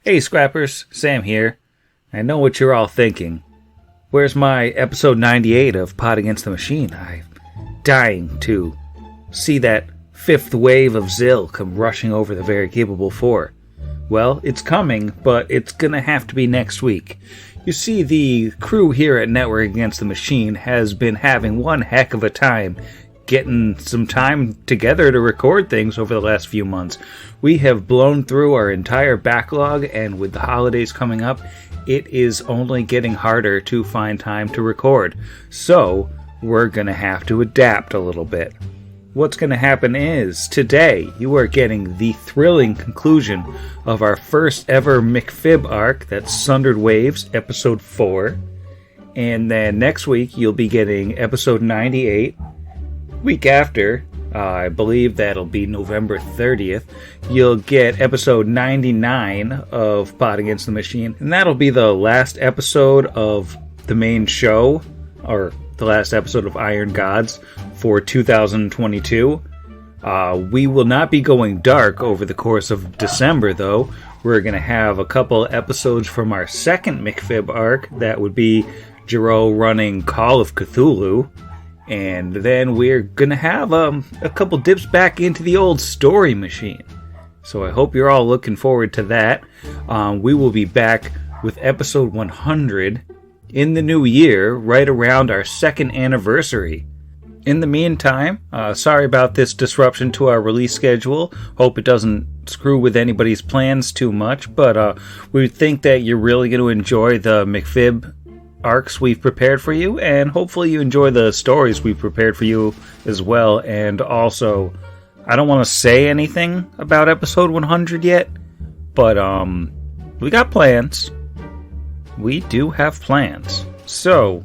Hey Scrappers, Sam here. I know what you're all thinking. Where's my episode 98 of Pod Against the Machine? I'm dying to see that fifth wave of Zill come rushing over the very capable four. Well, it's coming, but it's gonna have to be next week. You see, the crew here at Network Against the Machine has been having one heck of a time getting some time together to record things over the last few months. We have blown through our entire backlog, and with the holidays coming up, it is only getting harder to find time to record. So, we're going to have to adapt a little bit. What's going to happen is, today, you are getting the thrilling conclusion of our first ever MCFYB arc, that's Sundered Waves, episode 4. And then next week, you'll be getting episode 98. Week after, I believe that'll be November 30th, you'll get episode 99 of Pod Against the Machine, and that'll be the last episode of the main show, or the last episode of Iron Gods for 2022. We will not be going dark over the course of December, though. We're going to have a couple episodes from our second MCFYB arc. That would be Jero running Call of Cthulhu. And then we're going to have a couple dips back into the old story machine. So I hope you're all looking forward to that. We will be back with episode 100 in the new year, right around our second anniversary. In the meantime, sorry about this disruption to our release schedule. Hope it doesn't screw with anybody's plans too much. But we think that you're really going to enjoy the MCFYB arcs we've prepared for you, and hopefully you enjoy the stories we've prepared for you as well. And also, I don't want to say anything about episode 100 yet, but we got plans. We do have plans. So,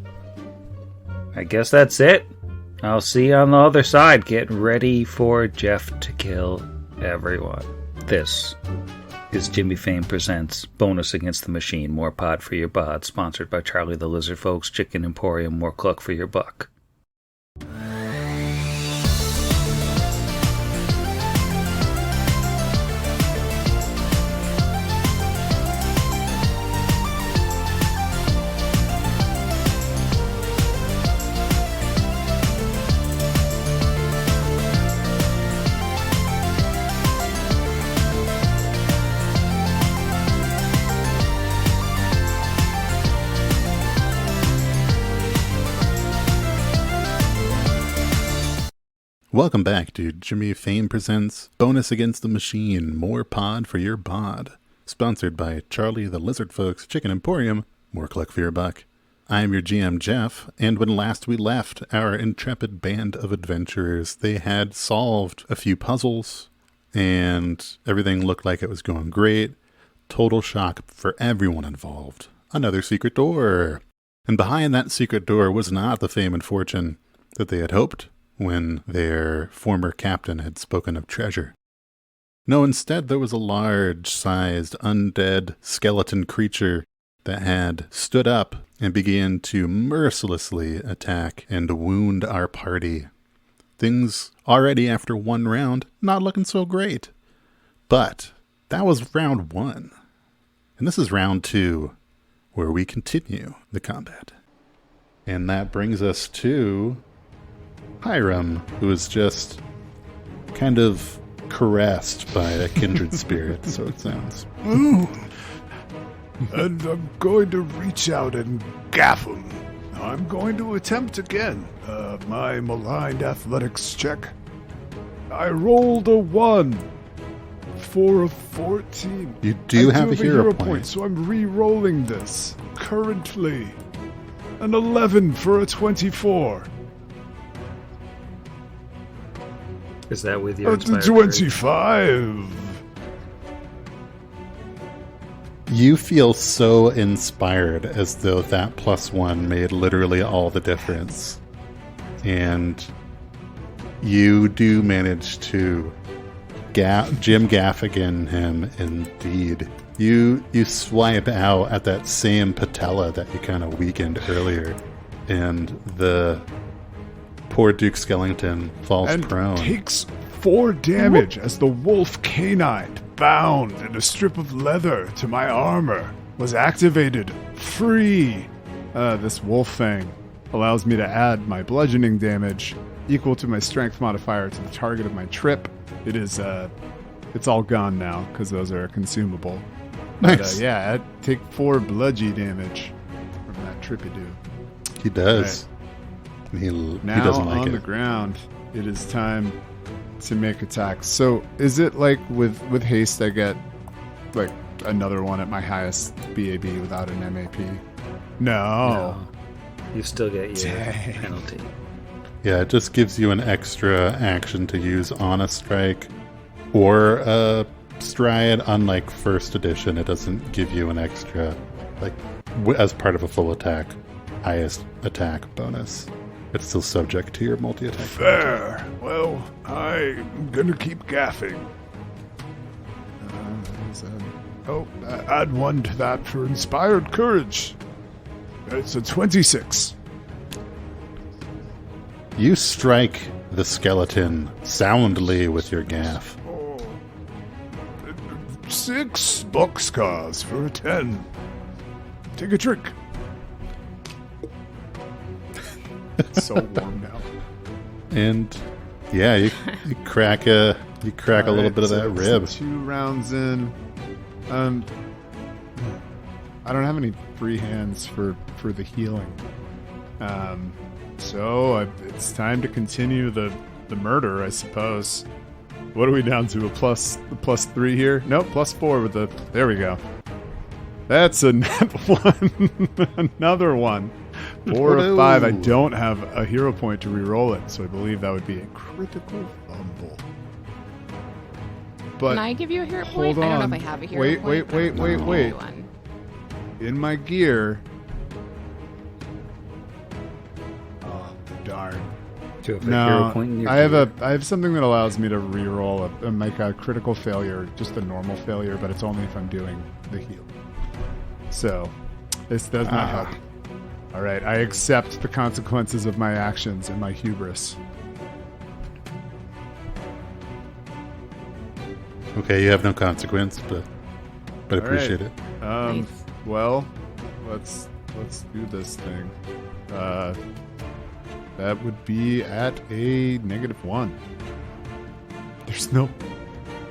I guess that's it. I'll see you on the other side. Get ready for Jeff to kill everyone. This is Jimmy Fame Presents Bonus Against the Machine, more pod for your bod, sponsored by Charlie the Lizard Folks, Chicken Emporium, more cluck for your buck. Welcome back to Jimmy Fame Presents Bonus Against the Machine, more pod for your bod. Sponsored by Charlie the Lizard Folks, Chicken Emporium, more cluck for your buck. I'm your GM Jeff, and when last we left our intrepid band of adventurers, they had solved a few puzzles, and everything looked like it was going great. Total shock for everyone involved. Another secret door. And behind that secret door was not the fame and fortune that they had hoped when their former captain had spoken of treasure. No, instead there was a large-sized undead skeleton creature that had stood up and began to mercilessly attack and wound our party. Things already after one round, not looking so great. But that was round 1. And this is round 2, where we continue the combat. And that brings us to Hiram, who is just kind of caressed by a kindred spirit, so it sounds. Ooh. And I'm going to reach out and gaff him. I'm going to attempt again. My maligned athletics check. I rolled a 1 for a 14. You do have a hero point, so I'm re-rolling this. Currently, an 11 for a 24. Is that with your 25? You feel so inspired, as though that +1 made literally all the difference. And you do manage to Jim Gaffigan him indeed. You swipe out at that same patella that you kind of weakened earlier, and the poor Duke Skellington falls and prone. Takes 4 damage as the wolf canine bound and a strip of leather to my armor was activated. Free! This wolf fang allows me to add my bludgeoning damage equal to my strength modifier to the target of my trip. It is, it's all gone now because those are consumable. Nice. But, yeah, I take 4 bludgy damage from that trippy-doo. He does. Right. He Now doesn't like on it. the ground, it is time to make attacks. So is it like with haste I get like another one at my highest BAB without an MAP? No. You still get your Dang. penalty. Yeah, it just gives you an extra action to use on a strike or a stride. Unlike first edition, it doesn't give you an extra, like, as part of a full attack, highest attack bonus. It's still subject to your multi-attack. Fair. Well, I'm gonna keep gaffing. Add 1 to that for inspired courage. It's a 26. You strike the skeleton soundly with your gaff. 6 boxcars for a 10. Take a drink. It's so warm now. And yeah, you crack a little bit of that rib. 2 rounds in. I don't have any free hands for the healing. So it's time to continue the murder, I suppose. What are we down to? A plus 3 here? Nope, +4 with the. There we go. That's a net 1. Another one. 4 of 5. I don't have a hero point to reroll it, so I believe that would be a critical fumble. But Can I give you a hero point? hold I don't know on. if I have a hero point. Wait. One. In my gear. Oh, darn. Do you have a hero No, point in your I have gear? I have something that allows me to reroll make a critical failure, just a normal failure, but it's only if I'm doing the heal. So, this does not help. All right, I accept the consequences of my actions and my hubris. Okay, you have no consequence, but All appreciate right. it. Nice. Well, let's do this thing. That would be at a -1. There's no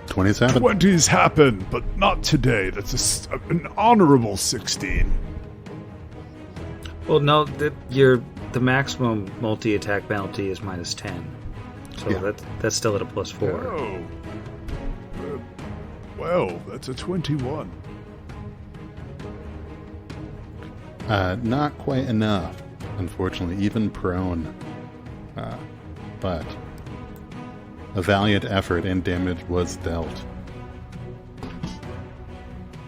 27. 20s happen, but not today. That's an honorable 16. Well, no, the maximum multi-attack penalty is -10. So Yeah. that's still at a +4. Oh. Well, that's a 21. Not quite enough, unfortunately, even prone. But a valiant effort and damage was dealt.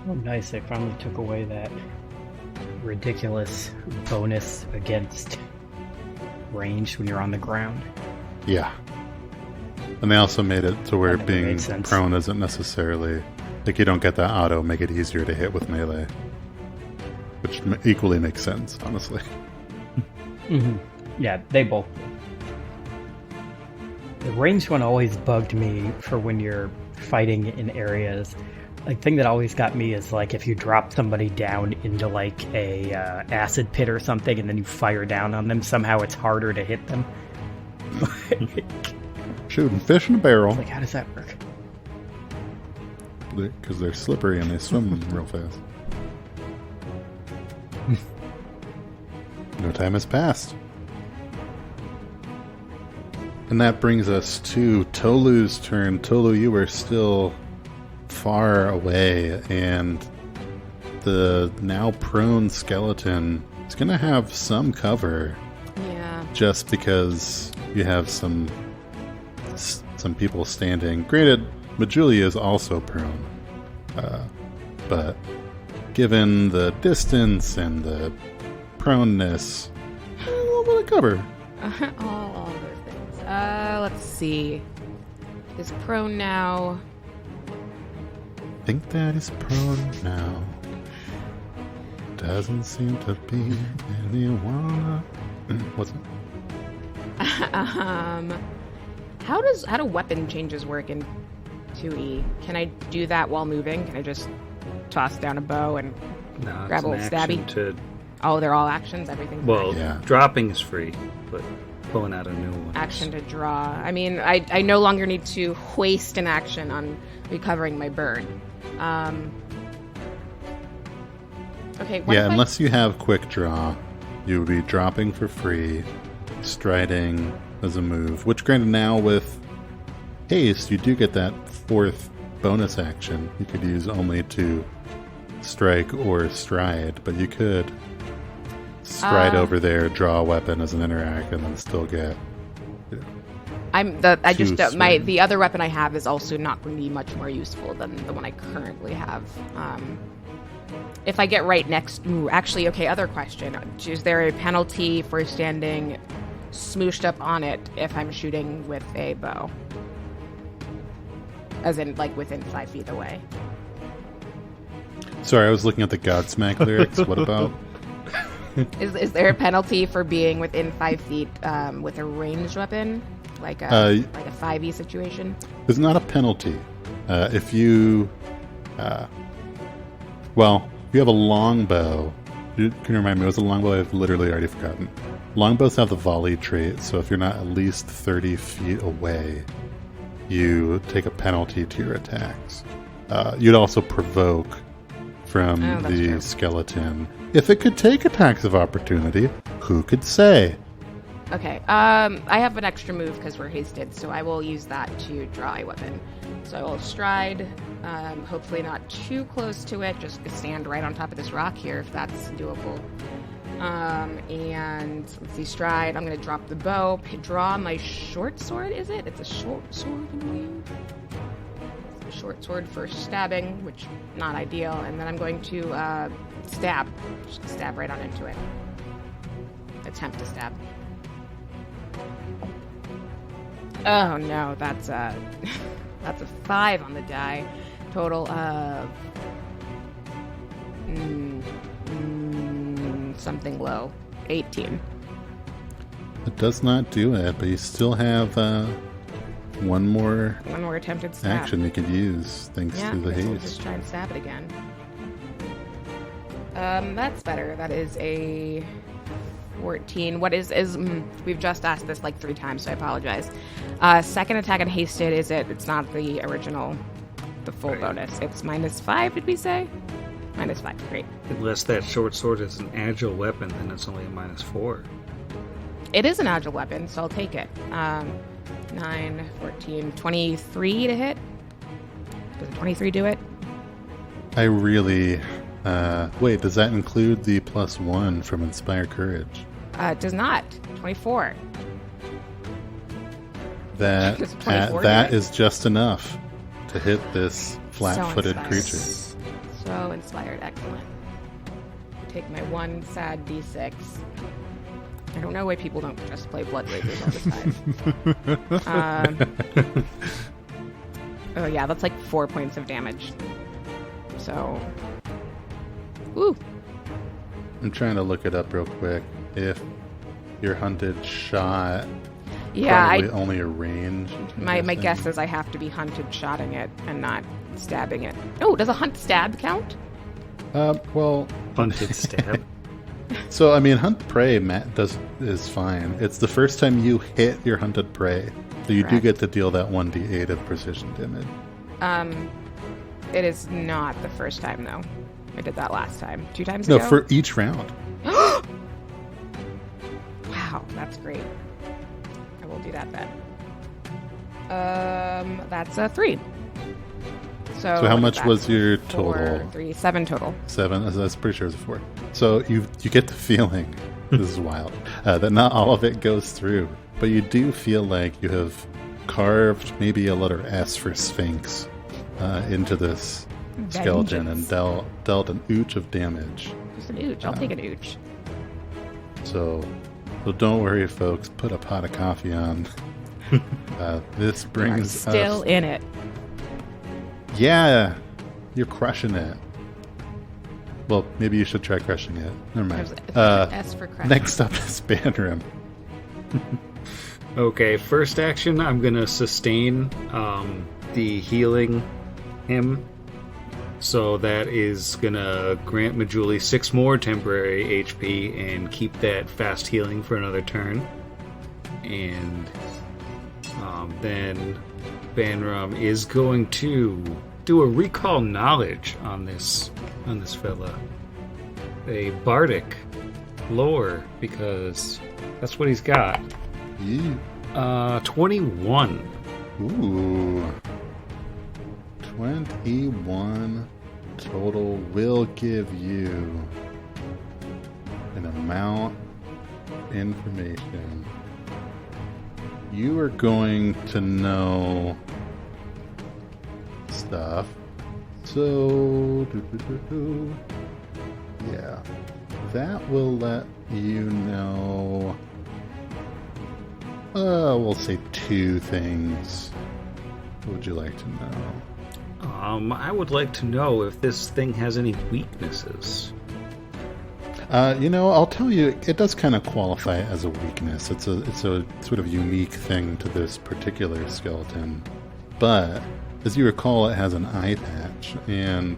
Oh, nice. They finally took away that ridiculous bonus against range when you're on the ground. Yeah. And they also made it to where That never being made sense. prone isn't necessarily... Like, you don't get that auto, make it easier to hit with melee. Which equally makes sense, honestly. Mm-hmm. Yeah, they both do. The ranged one always bugged me for when you're fighting in areas. Like, thing that always got me is, like, if you drop somebody down into, like, a acid pit or something, and then you fire down on them, somehow it's harder to hit them. Shooting fish in a barrel. Like, how does that work? Because they're slippery and they swim real fast. No time has passed. And that brings us to Tolu's turn. Tolu, you are still far away, and the now prone skeleton is going to have some cover Yeah. just because you have some people standing. Granted, Majulia is also prone, but given the distance and the proneness, a little bit of cover. All those things. Let's see. Is prone now. I think that is prone now. Doesn't seem to be anyone. What's it? How do weapon changes work in 2E. Can I do that while moving? Can I just toss down a bow and No, grab it's a an little action stabby? to... Oh, they're all actions? Everything's Well, Yeah. dropping is free, but pulling out a new one. action to draw. I mean, I no longer need to waste an action on recovering my burn. Okay, what Yeah, if unless you have quick draw, you would be dropping for free, striding as a move, which granted now with haste, you do get that 4th bonus action you could use only to strike or stride, but you could stride over there, draw a weapon as an interact, and then still get... the other weapon I have is also not going to be much more useful than the one I currently have. If I get right next... Ooh, actually, okay, other question. Is there a penalty for standing smooshed up on it if I'm shooting with a bow? As in, like, within 5 feet away. Sorry, I was looking at the Godsmack lyrics. What about? Is there a penalty for being within 5 feet with a ranged weapon? Like a 5e situation? There's not a penalty. If you... if you have a longbow... Can you remind me, what was a longbow? I've literally already forgotten. Longbows have the volley trait, so if you're not at least 30 feet away, you take a penalty to your attacks. You'd also provoke from the true. skeleton. If it could take attacks of opportunity, who could say? Okay, I have an extra move because we're hasted, so I will use that to draw a weapon. So I will stride, hopefully not too close to it, just stand right on top of this rock here if that's doable. And let's see, stride, I'm going to drop the bow, draw my short sword, is it? It's a short sword, I believe. It's a short sword for stabbing, which not ideal, and then I'm going to stab. Just stab right on into it. Attempt to stab. Oh no, that's a 5 on the die. Total of something low. 18. It does not do it, but you still have one more attempted stab. action you could use thanks to the guess we'll haste. just try and stab it again. That's better. That is a 14. What is we've just asked this like 3 times, so I apologize. Second attack and hasted, is it? It's not the original, the full bonus. It's -5, did we say? -5, great. Unless that short sword is an agile weapon, then it's only a -4. It is an agile weapon, so I'll take it. 9, 14, 23 to hit. Does a 23 do it? I really... wait, does that include the +1 from Inspire Courage? It does not. 24. That Does 24 that do it? is just enough to hit this flat-footed inspired. creature. So inspired, excellent. Take my 1 sad d6. I don't know why people don't just play Blood Rages all the time. Oh yeah, that's like 4 points of damage. So, woo. I'm trying to look it up real quick. If your hunted shot, Yeah, probably only a range. I'm my guessing. guess is I have to be hunted shotting it and not stabbing it. Oh, does a hunt stab count? Well, Hunted stab. so I mean, hunt prey is fine. It's the first time you hit your hunted prey, so you do Correct. get to deal that 1d8 of precision damage. It is not the first time though. I did that last time. 2 times No, ago? for each round. Wow, that's great. I will do that then. That's a 3. So how what is much that? was your 4, total? 3, 7 total. 7. That's pretty sure it's a 4. So you get the feeling, this is wild, that not all of it goes through, but you do feel like you have carved maybe a letter S for Sphinx into this skeleton and dealt an ooch of damage. Just an ooch. I'll take an ooch. So don't worry, folks. Put a pot of coffee on. This I'm brings still us... in it. Yeah, you're crushing it. Well, maybe you should try crushing it. Never mind. S for crush. Next up is Banram. Okay, first action, I'm gonna sustain the healing him. So that is gonna grant Majuli 6 more temporary HP and keep that fast healing for another turn. And then Banram is going to do a recall knowledge on this fella. A bardic lore, because that's what he's got. Yeah. 21. Ooh. 21 total will give you an amount of information. You are going to know stuff. So, yeah, that will let you know, we'll say 2 things. What would you like to know? I would like to know if this thing has any weaknesses. I'll tell you, it does kind of qualify as a weakness. It's a sort of unique thing to this particular skeleton. But, as you recall, it has an eye patch, and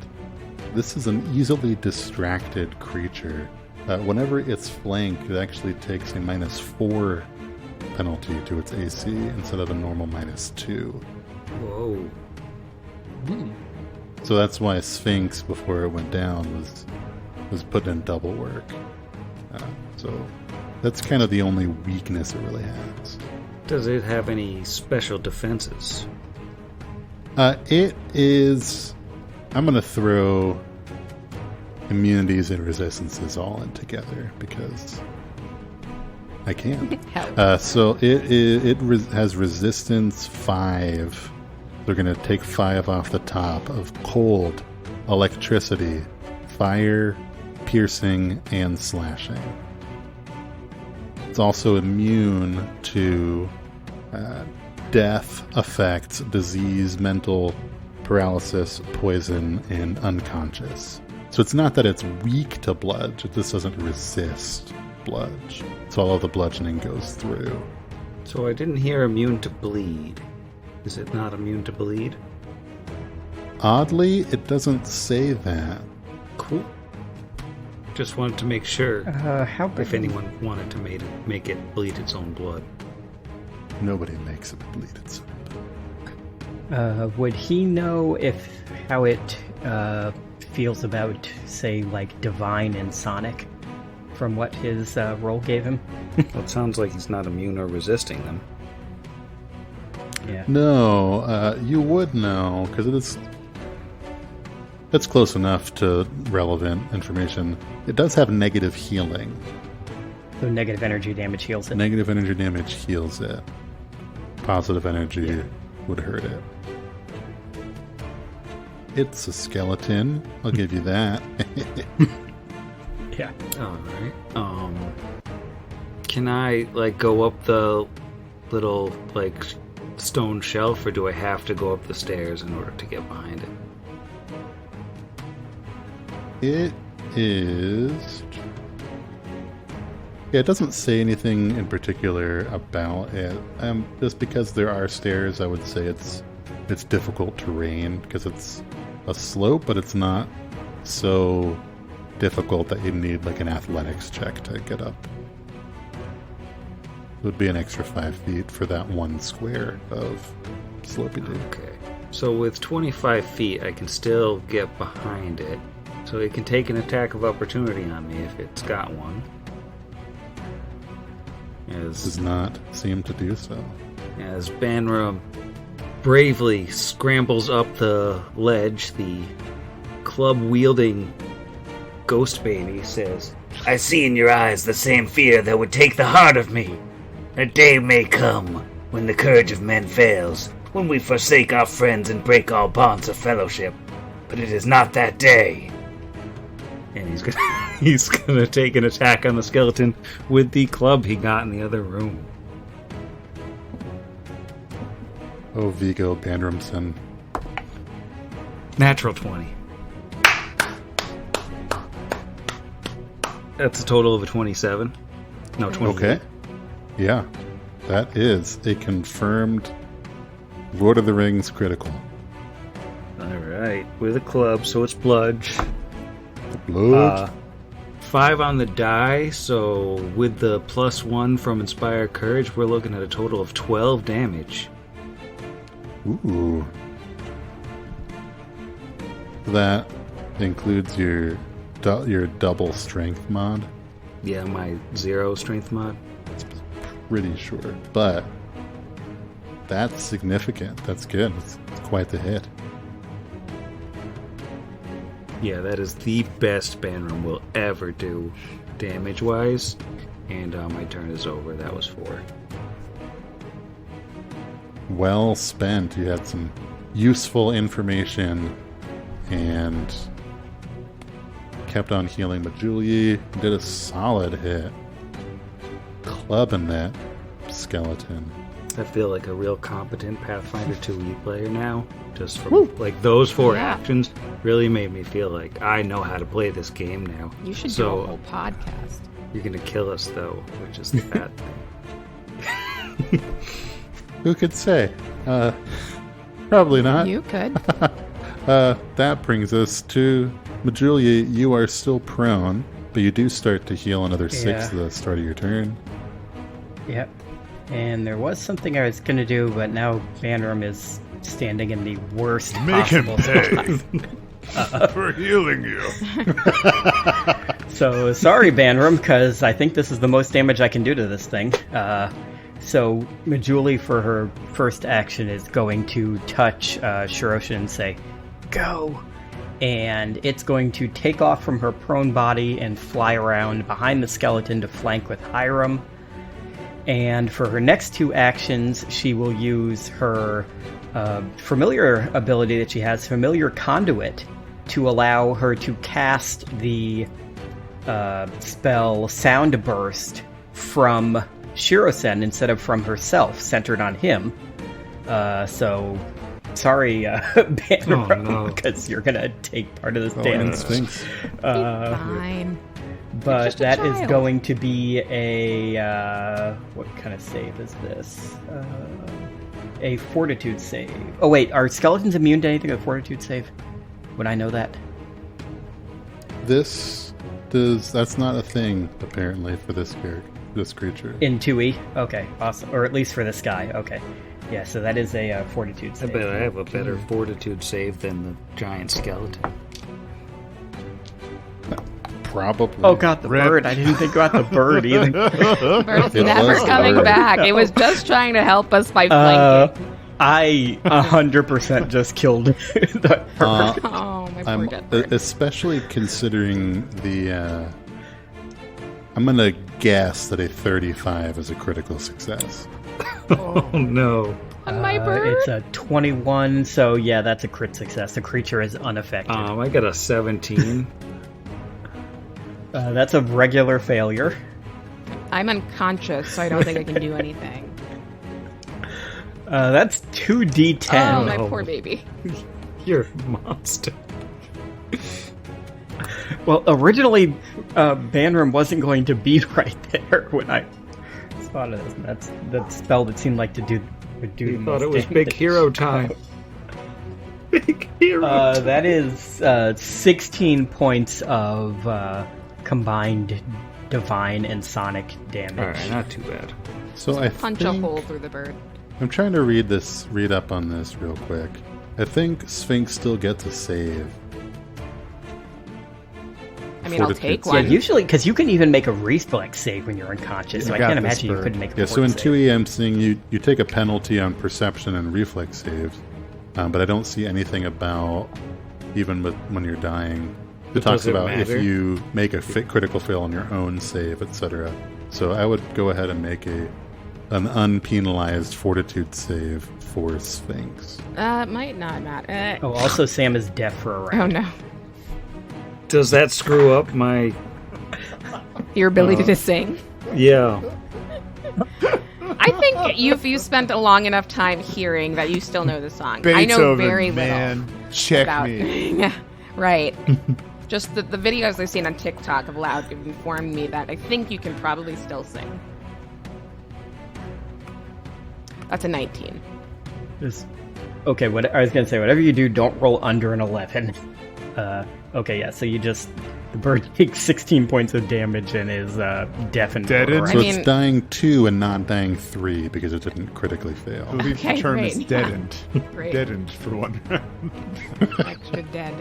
this is an easily distracted creature. Whenever it's flanked, it actually takes a -4 penalty to its AC instead of a normal -2. Whoa. So that's why Sphinx, before it went down, was put in double work. So that's kind of the only weakness it really has. Does it have any special defenses? It is... I'm going to throw immunities and resistances all in together because I can. So it has resistance 5. They're going to take 5 off the top of cold, electricity, fire, piercing, and slashing. It's also immune to death effects, disease, mental paralysis, poison, and unconscious. So it's not that it's weak to bludge, it just doesn't resist bludge. So all of the bludgeoning goes through. So I didn't hear immune to bleed. Is it not immune to bleed? Oddly, it doesn't say that. Cool. Just wanted to make sure How big? if anyone wanted to make it bleed its own blood. Nobody makes it bleed its Would he know how it feels about, say, like Divine and Sonic, from what his roll gave him? Well, it sounds like he's not immune or resisting them. Yeah. No, you would know, because it's close enough to relevant information. It does have negative healing. So negative energy damage heals it. Negative energy damage heals it. Positive energy would hurt it. It's a skeleton. I'll give you that. Yeah. Alright. Can I, go up the little, stone shelf, or do I have to go up the stairs in order to get behind it? It is... Yeah, it doesn't say anything in particular about it. Just because there are stairs, I would say it's difficult terrain, because it's a slope, but it's not so difficult that you need an athletics check to get up. It would be an extra 5 feet for that 1 square of slope you do. Okay. So with 25 feet, I can still get behind it. So it can take an attack of opportunity on me if it's got one. Does not seem to do so. As Banram bravely scrambles up the ledge, the club-wielding ghost baby says, I see in your eyes the same fear that would take the heart of me. A day may come when the courage of men fails, when we forsake our friends and break all bonds of fellowship. But it is not that day. and he's gonna take an attack on the skeleton with the club he got in the other room. Oh, Viggo Bandramson. Natural 20. That's a total of a 27. No, 28. Okay. Yeah. That is a confirmed Lord of the Rings critical. Alright, with a club, so it's bludge. Blood. 5 on the die, so with the +1 from Inspire Courage, we're looking at a total of 12 damage. Ooh. That includes your double strength mod. Yeah, my 0 strength mod. Pretty sure. But that's significant. That's good. It's quite the hit. Yeah, that is the best Banram will ever do, damage-wise. And my turn is over. That was 4. Well spent. You had some useful information and kept on healing. But Julie did a solid hit, clubbing that skeleton. I feel like a real competent Pathfinder 2e player now. Just from like those 4 actions really made me feel like I know how to play this game now. You should do a whole podcast. You're gonna kill us though, which is the bad thing. Who could say? Probably not. You could. That brings us to Majulia. You are still prone, but you do start to heal another 6 at the start of your turn. Yep. And there was something I was going to do, but now Banram is standing in the worst Make him possible pay spot. for healing you. So sorry, Banram, because I think this is the most damage I can do to this thing. So Majuli, for her first action, is going to touch Shiroshin and say, "Go!" And it's going to take off from her prone body and fly around behind the skeleton to flank with Hiram. And for her next 2 actions, she will use her familiar ability that she has, Familiar Conduit, to allow her to cast the spell Sound Burst from Shirosen instead of from herself, centered on him. So, sorry, Banram, because you're going to take part of this damage. Sphinx. Fine. But that is going to be a... what kind of save is this? A Fortitude save. Oh wait, are skeletons immune to anything with Fortitude save? Would I know that? That's not a thing, apparently, for this creature. In 2e? Okay, awesome. Or at least for this guy, okay. Yeah, so that is a Fortitude I save. bet I have a better Fortitude save than the giant skeleton. Probably. Oh god, the bird. I didn't think about the bird either. Bird's It never was the coming bird. back. It was just trying to help us by flanking. I 100% just killed the bird. Oh, my poor dead bird. Especially considering the... I'm going to guess that a 35 is a critical success. Oh no. My bird? It's a 21, so yeah, that's a crit success. The creature is unaffected. I got a 17. That's a regular failure. I'm unconscious, so I don't think I can do anything. That's 2d10. Oh, my poor baby. You're a monster. Well, originally, Banram wasn't going to be right there when I spotted this. That's the spell that seemed like would do You the thought most it was damage. big hero time. Big hero. That is 16 points of combined divine and sonic damage. Alright, not too bad. So I Punch think... a hole through the bird. I'm trying to read up on this real quick. I think Sphinx still gets a save. I mean, I'll Fortitude take save. Yeah, one. usually, because you can even make a reflex save when you're unconscious, so I got can't this, imagine you bird. couldn't make a Yeah, so in fort save. 2E I'm seeing you take a penalty on perception and reflex saves, but I don't see anything about even when you're dying. It talks does it about matter? if you make a critical fail on your own save, etc. So I would go ahead and make an unpenalized fortitude save for Sphinx. Might not matter. Oh, also Sam is deaf for a round. Oh no. Does that screw up my... Your ability to sing. Yeah. I think you've spent a long enough time hearing that you still know the song. Beethoven, I know very man. little Check about me. Yeah, right. Just the videos I've seen on TikTok have informed me that I think you can probably still sing. That's a 19. Is Okay, what I was gonna say, whatever you do, don't roll under an 11. Okay, yeah. So the bird takes 16 points of damage and is deafened. Deadened? So I it's mean- dying 2 and not dying 3 because it didn't critically fail. I believe Okay, the term is great. deadened. Great. Deadened for one round. Extra dead.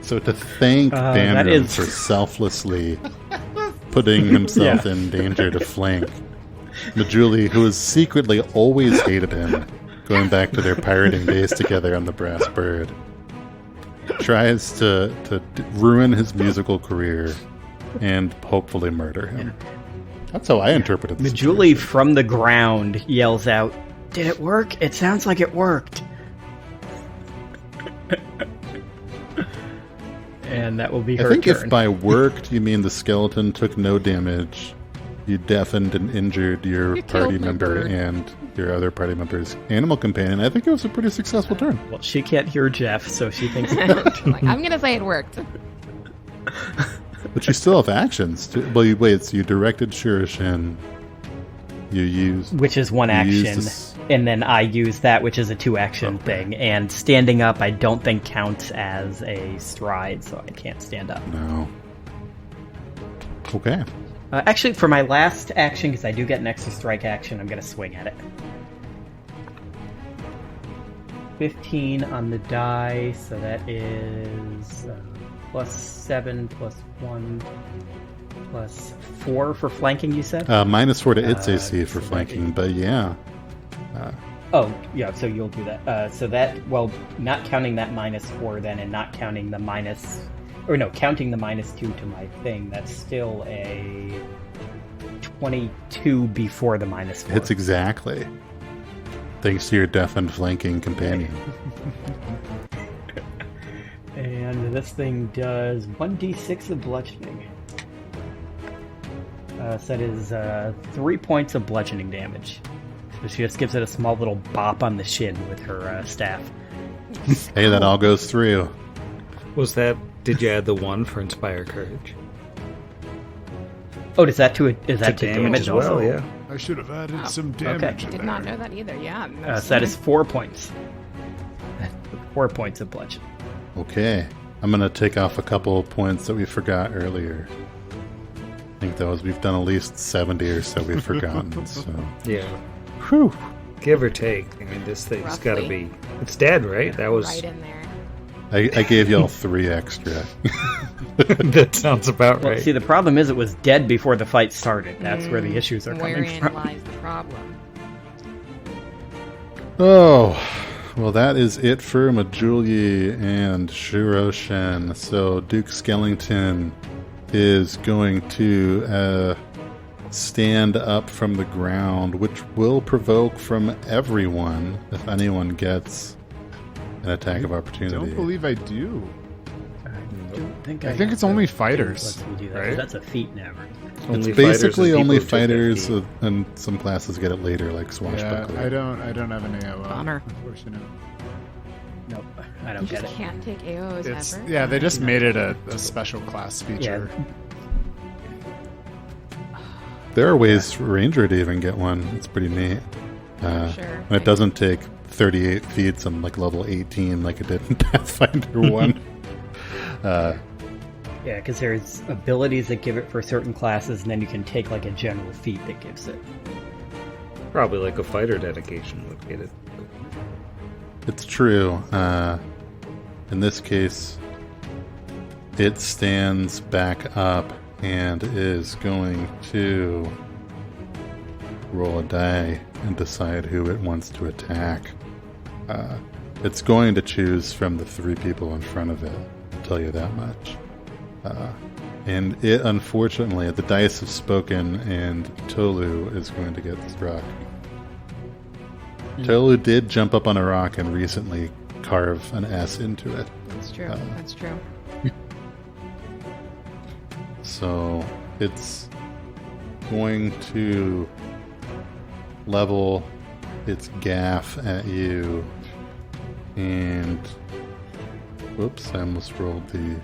So to thank that Damron is- for selflessly putting himself Yeah. in danger to flank, Majuli, who has secretly always hated him, going back to their pirating days together on the Brass Bird, tries to ruin his musical career and hopefully murder him. That's how I interpreted the Majuli situation. from the ground yells out, "Did it work? It sounds like it worked." And that will be her I think turn. if by worked you mean the skeleton took no damage, you deafened and injured your You party killed my member bird. and your other party member's animal companion, I think it was a pretty successful turn. Well, she can't hear Jeff, so she thinks it worked. Like, I'm gonna say it worked. But you still have actions. Well, so you directed Shurashin. You used... Which is one You used action, this- and then I use that, which is a 2-action Okay. thing. And standing up, I don't think counts as a stride, so I can't stand up. No. Okay. Actually, for my last action, because I do get an extra strike action, I'm going to swing at it. 15 on the die, so that is plus 7, plus 1, plus 4 for flanking, you said? -4 to its AC for so flanking, but yeah. Oh, yeah, so you'll do that. So that, well, not counting that -4 then, and not counting the counting the -2 to my thing, that's still a 22 before the -4. Hits exactly. Thanks to your deafened flanking companion. And this thing does 1d6 of bludgeoning. So that is 3 points of bludgeoning damage. So she just gives it a small little bop on the shin with her staff. Hey, that all goes through. Did you add the 1 for Inspire Courage? Oh, is that to damage as also? well, yeah. I should have added some Okay. damage in Did there. not know that either. Yeah. So that is 4 points. 4 points of bludgeoning. Okay. I'm going to take off a couple of points that we forgot earlier. I think we've done at least 70 or so we've forgotten. So, Yeah. whew. Give or take. I mean, this thing's got to Roughly. be... It's dead, right? That was... Right in there. I gave y'all 3 extra. That sounds about Well, right. see, the problem is it was dead before the fight started. That's where the issues are coming Wherein from. lies the problem. Oh, well, that is it for Majuli and Shiroshin. So Duke Skellington is going to stand up from the ground, which will provoke from everyone if anyone gets an attack of I opportunity. don't believe I do. I think it's only fighters, Lets me do that, 'cause right? that's a feat now. It's Only fighters basically and only people who take fighters, 50. and some classes get it later, like Yeah, Swashbuckler. I don't have an AOO. Bummer. Unfortunately. Nope, I You don't get just it. can't take AOs It's ever. yeah, they just made it a special class Yeah, feature. There are ways for Ranger to even get one. It's pretty neat. Sure. And it doesn't take 38 feats on like level 18 like it did in Pathfinder 1. yeah, because there's abilities that give it for certain classes, and then you can take like a general feat that gives it. Probably like a fighter dedication would get it. It's true. In this case, it stands back up and is going to roll a die and decide who it wants to attack. It's going to choose from the 3 people in front of it, I'll tell you that much. And it, unfortunately, the dice have spoken, and Tolu is going to get struck. Tolu did jump up on a rock and recently carve an S into it. That's true. That's true. So it's going to level its gaff at you. And whoops, I almost rolled the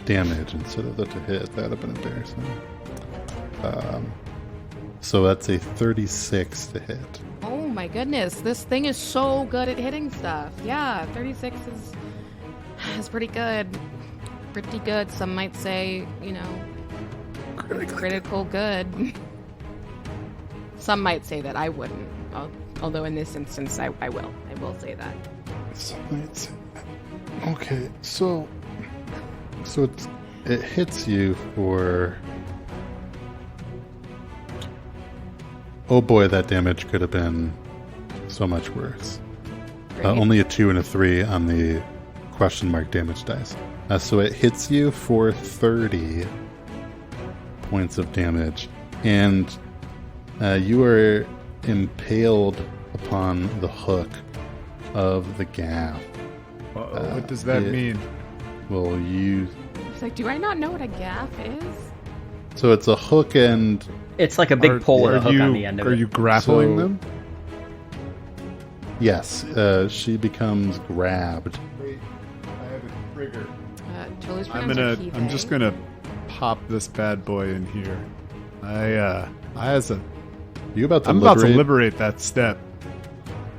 damage instead of the to hit. That would have been embarrassing. So that's a 36 to hit. Oh my goodness, this thing is so good at hitting stuff. Yeah, 36 is pretty good. Pretty good. Some might say, critical good. Some might say that I wouldn't. Although in this instance, I will. I will say that. Okay, so it hits you for... Oh boy, that damage could have been so much worse. Only a 2 and a 3 on the question mark damage dice. So it hits you for 30 points of damage, and you are impaled upon the hook of the gaff. What does that mean? Well, It's like, do I not know what a gaff is? So it's a hook, and It's like a big pole with a hook on the end of it. Are you grappling them? Yes, she becomes grabbed. Wait, I have a trigger. Totally pronounce it I'm just gonna pop this bad boy in here. You about to I'm about to liberate that step.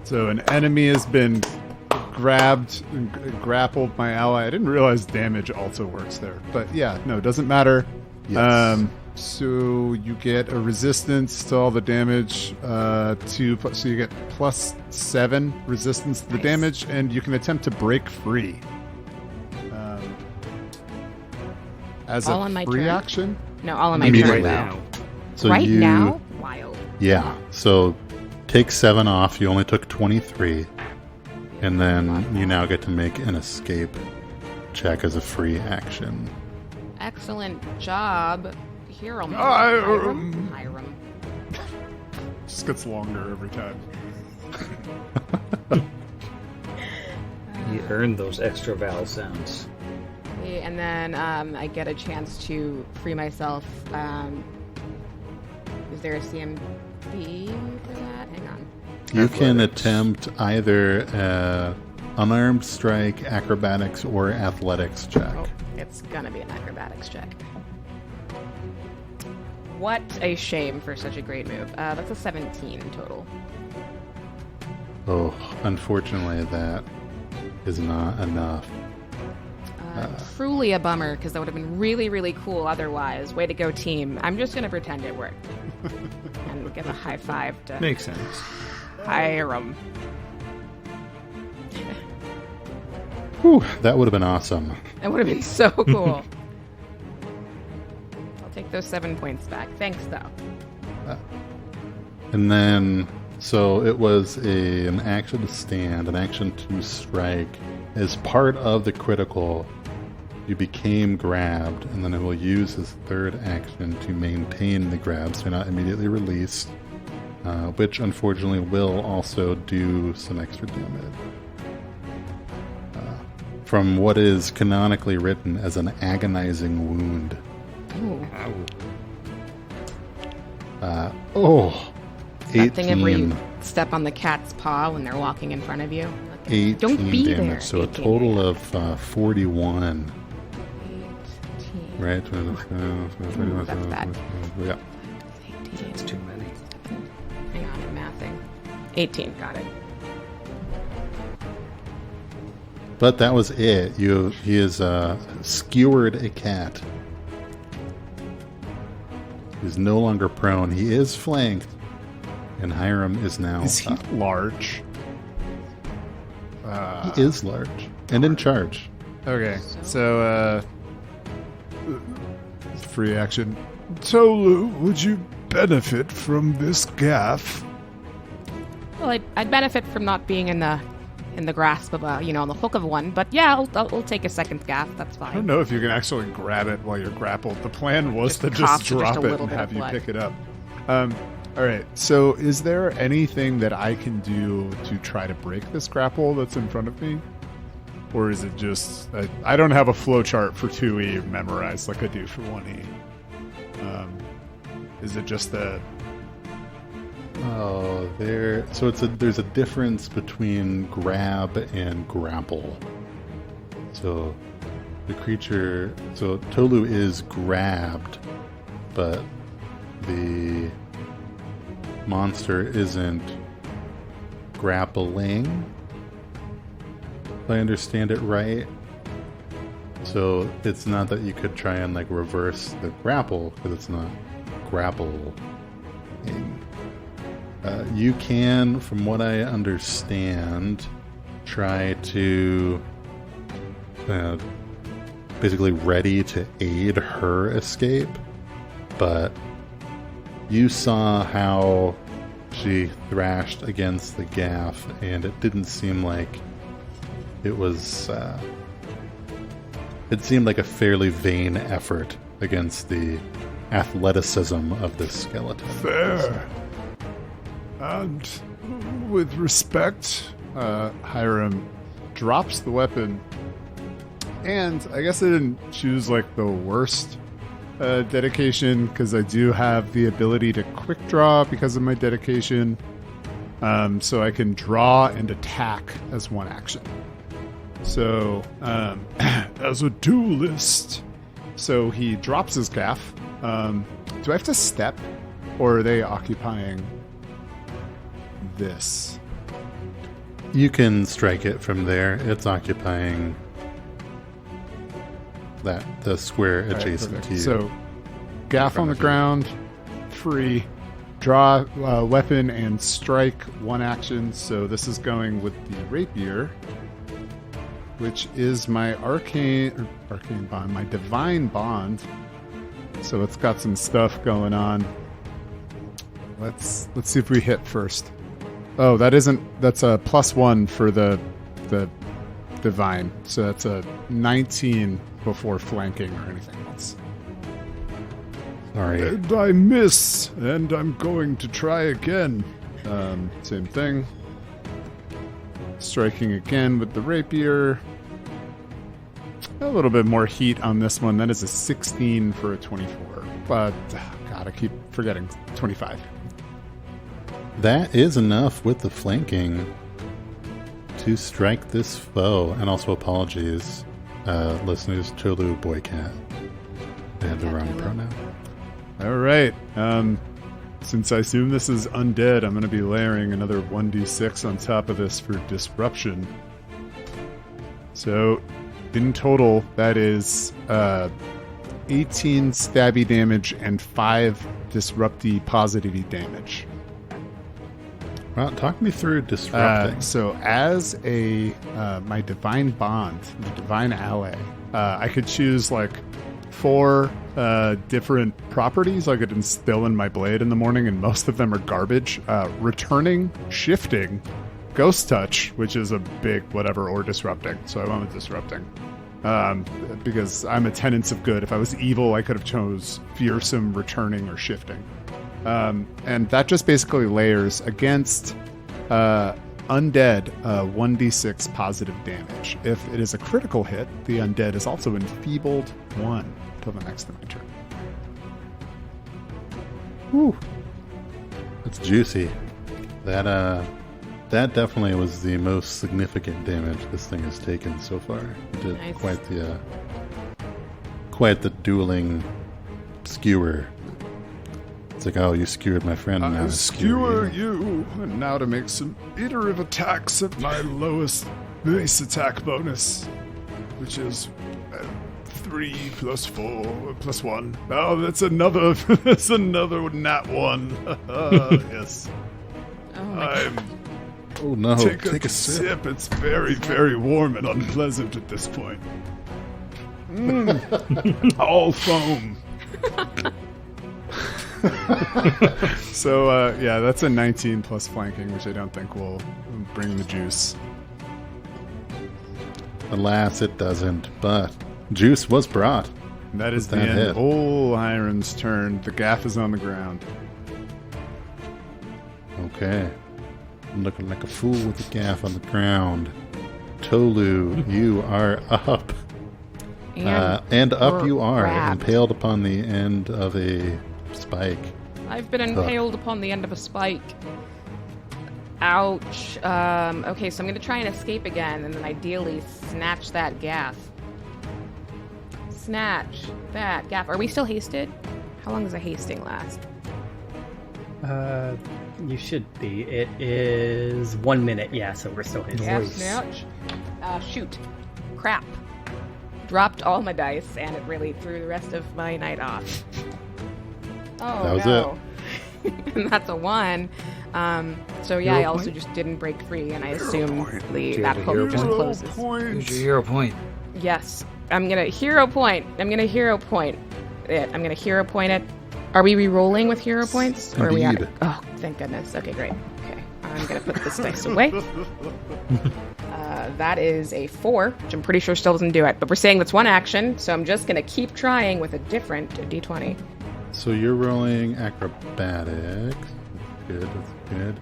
So an enemy has been grabbed and grappled my ally. I didn't realize damage also works there, but yeah, no, it doesn't matter. Yes. So you get a resistance to all the damage. So you get +7 resistance to the damage, and you can attempt to break free. As all a on my free turn? action? No, all on my Immediately. turn now. So Right now? Wild. Yeah. So take 7 off. You only took 23, and then you now get to make an escape check as a free action. Excellent job, Hiram. Hiram. Just gets longer every time. You earned those extra vowel sounds. And then I get a chance to free myself. Is there a CMB for that? Hang on. You can attempt either unarmed strike, acrobatics, or athletics check. Oh, it's gonna be an acrobatics check. What a shame for such a great move. That's a 17 total. Oh, unfortunately, that is not enough. Truly a bummer, because that would have been really, really cool otherwise. Way to go, team. I'm just going to pretend it worked. And we'll give a high five to Makes sense. Hiram. Whew, that would have been awesome. That would have been so cool. I'll take those 7 points back. Thanks, though. And then, so it was an action to stand, an action to strike. As part of the critical, you became grabbed, and then it will use his third action to maintain the grab, so you're not immediately released, which unfortunately will also do some extra damage. From what is canonically written as an agonizing wound. Ooh. 18. That thing where you step on the cat's paw when they're walking in front of you. 18 Don't be damage, there. so 18, a total of 41. 18. Right? That's bad. Yeah. It's too many. Hang on, I'm mathing. 18, got it. But that was it. He has skewered a cat. He's no longer prone. He is flanked, and Hiram is now. Is he large? He is large and in charge. Okay, so free action. Tolu, would you benefit from this gaff? Well, I'd benefit from not being in the grasp of on the hook of one, but yeah, I'll take a second gaff. That's fine. I don't know if you can actually grab it while you're grappled. The plan was to just drop it and have you pick it up. All right, so is there anything that I can do to try to break this grapple that's in front of me? Or is it just... I don't have a flowchart for 2E memorized like I do for 1E. Is it just the... Oh, so there's a difference between grab and grapple. So the creature... So Tolu is grabbed, but the monster isn't grappling, if I understand it right. So it's not that you could try and like reverse the grapple, because it's not grappling. You can, from what I understand, try to basically ready to aid her escape, but you saw how she thrashed against the gaff, and it didn't seem like it was it seemed like a fairly vain effort against the athleticism of this skeleton. Fair. And with respect, Hiram drops the weapon. And I guess I didn't choose like the worst dedication, because I do have the ability to quick draw because of my dedication. So I can draw and attack as one action. So as a duelist, so he drops his gaff. Do I have to step, or are they occupying this? You can strike it from there. It's occupying the square adjacent to you. So, gaff on the ground, free, draw weapon and strike, one action. So this is going with the rapier, which is my arcane bond, my divine bond. So it's got some stuff going on. Let's see if we hit first. Oh, that's a +1 for the divine. So that's a 19 before flanking or anything else. Sorry. And I miss, and I'm going to try again. Same thing. Striking again with the rapier. A little bit more heat on this one. That is a 16 for a 24. But, God, I keep forgetting. 25. That is enough with the flanking to strike this foe. And also apologies, listeners, Tolu Boycat. I had the wrong pronoun. All right. Since I assume this is undead, I'm going to be layering another 1d6 on top of this for disruption. So, in total, that is 18 stabby damage and 5 disrupty positivity damage. Well, talk me through disrupting. So as my divine bond, my divine ally, I could choose like 4 different properties I could instill in my blade in the morning, and most of them are garbage. Returning, shifting, ghost touch, which is a big whatever, or disrupting. So I went with disrupting. Because I'm a tenants of good. If I was evil, I could have chose fearsome, returning, or shifting. And that just basically layers against undead 1d6 positive damage. If it is a critical hit, the undead is also enfeebled 1 till the next of my turn. Whew. That's juicy. That definitely was the most significant damage this thing has taken so far. It did Nice. quite the dueling skewer. It's like, oh, you skewered my friend, and now I Skewer you, and now to make some iterative attacks at my lowest base attack bonus, which is 3 + 4 + 1. Oh, that's another nat 1. Yes. Oh my God. Oh no! Take a sip. It's very, very warm and unpleasant at this point. All foam. So, yeah, that's a 19 plus flanking, which I don't think will bring the juice. Alas, it doesn't. But juice was brought. And that is With the that end hit. of old Hiram's turn. The gaff is on the ground. Okay. I'm looking like a fool with the gaff on the ground. Tolu, you are up. And up you are, grabbed. impaled upon the end of a spike. I've been impaled upon the end of a spike. Ouch. Okay, so I'm going to try and escape again, and then ideally snatch that gaff. Snatch that gaff. Are we still hasted? How long does a hasting last? You should be. It is 1 minute, yeah, so we're still hitting. Yes, shoot. Crap. Dropped all my dice, and it really threw the rest of my night off. Oh, That was no. And that's a 1. So yeah, I also just didn't break free, and I assume that hook just closes. Here's your hero point. Yes. I'm gonna hero point. I'm gonna hero point it. Are we re-rolling with hero points? Or are we at Indeed. it? Oh, thank goodness. Okay, great. Okay, I'm gonna put this dice away. That is a 4, which I'm pretty sure still doesn't do it. But we're saying that's one action, so I'm just gonna keep trying with a different d20. So you're rolling acrobatics. That's good.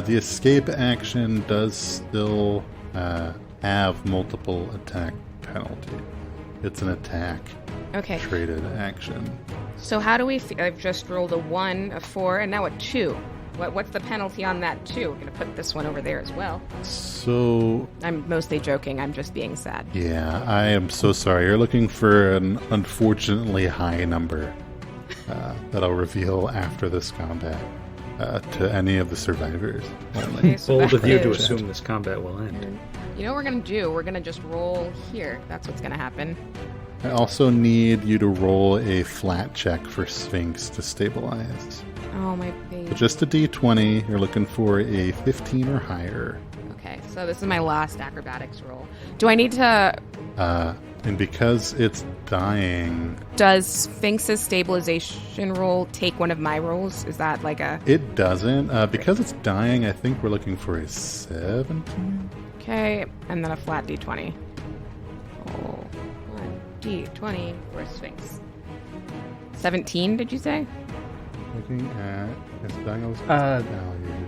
The escape action does still have multiple attack penalty. It's an attack Okay. traded action. So how do we? I've just rolled a 1, a 4, and now a 2. What's the penalty on that 2? We're gonna put this one over there as well. So I'm mostly joking. I'm just being sad. yeah, I am so sorry. You're looking for an unfortunately high number that I'll reveal after this combat to any of the survivors only. Okay, so Bold that of you to is- assume this combat will end. You know what we're gonna do? We're gonna just roll here. That's what's gonna happen. I also need you to roll a flat check for Sphinx to stabilize. Oh my baby. So just a d20, you're looking for a 15 or higher. Okay, so this is my last acrobatics roll. Do I need to? And because it's dying, Does Sphinx's stabilization roll take one of my rolls? Is that like a? it doesn't. Because it's dying, I think we're looking for a 17. Okay, and then a flat d20. Oh, 1 d20 for Sphinx. 17? Did you say? Looking at it's dying of value.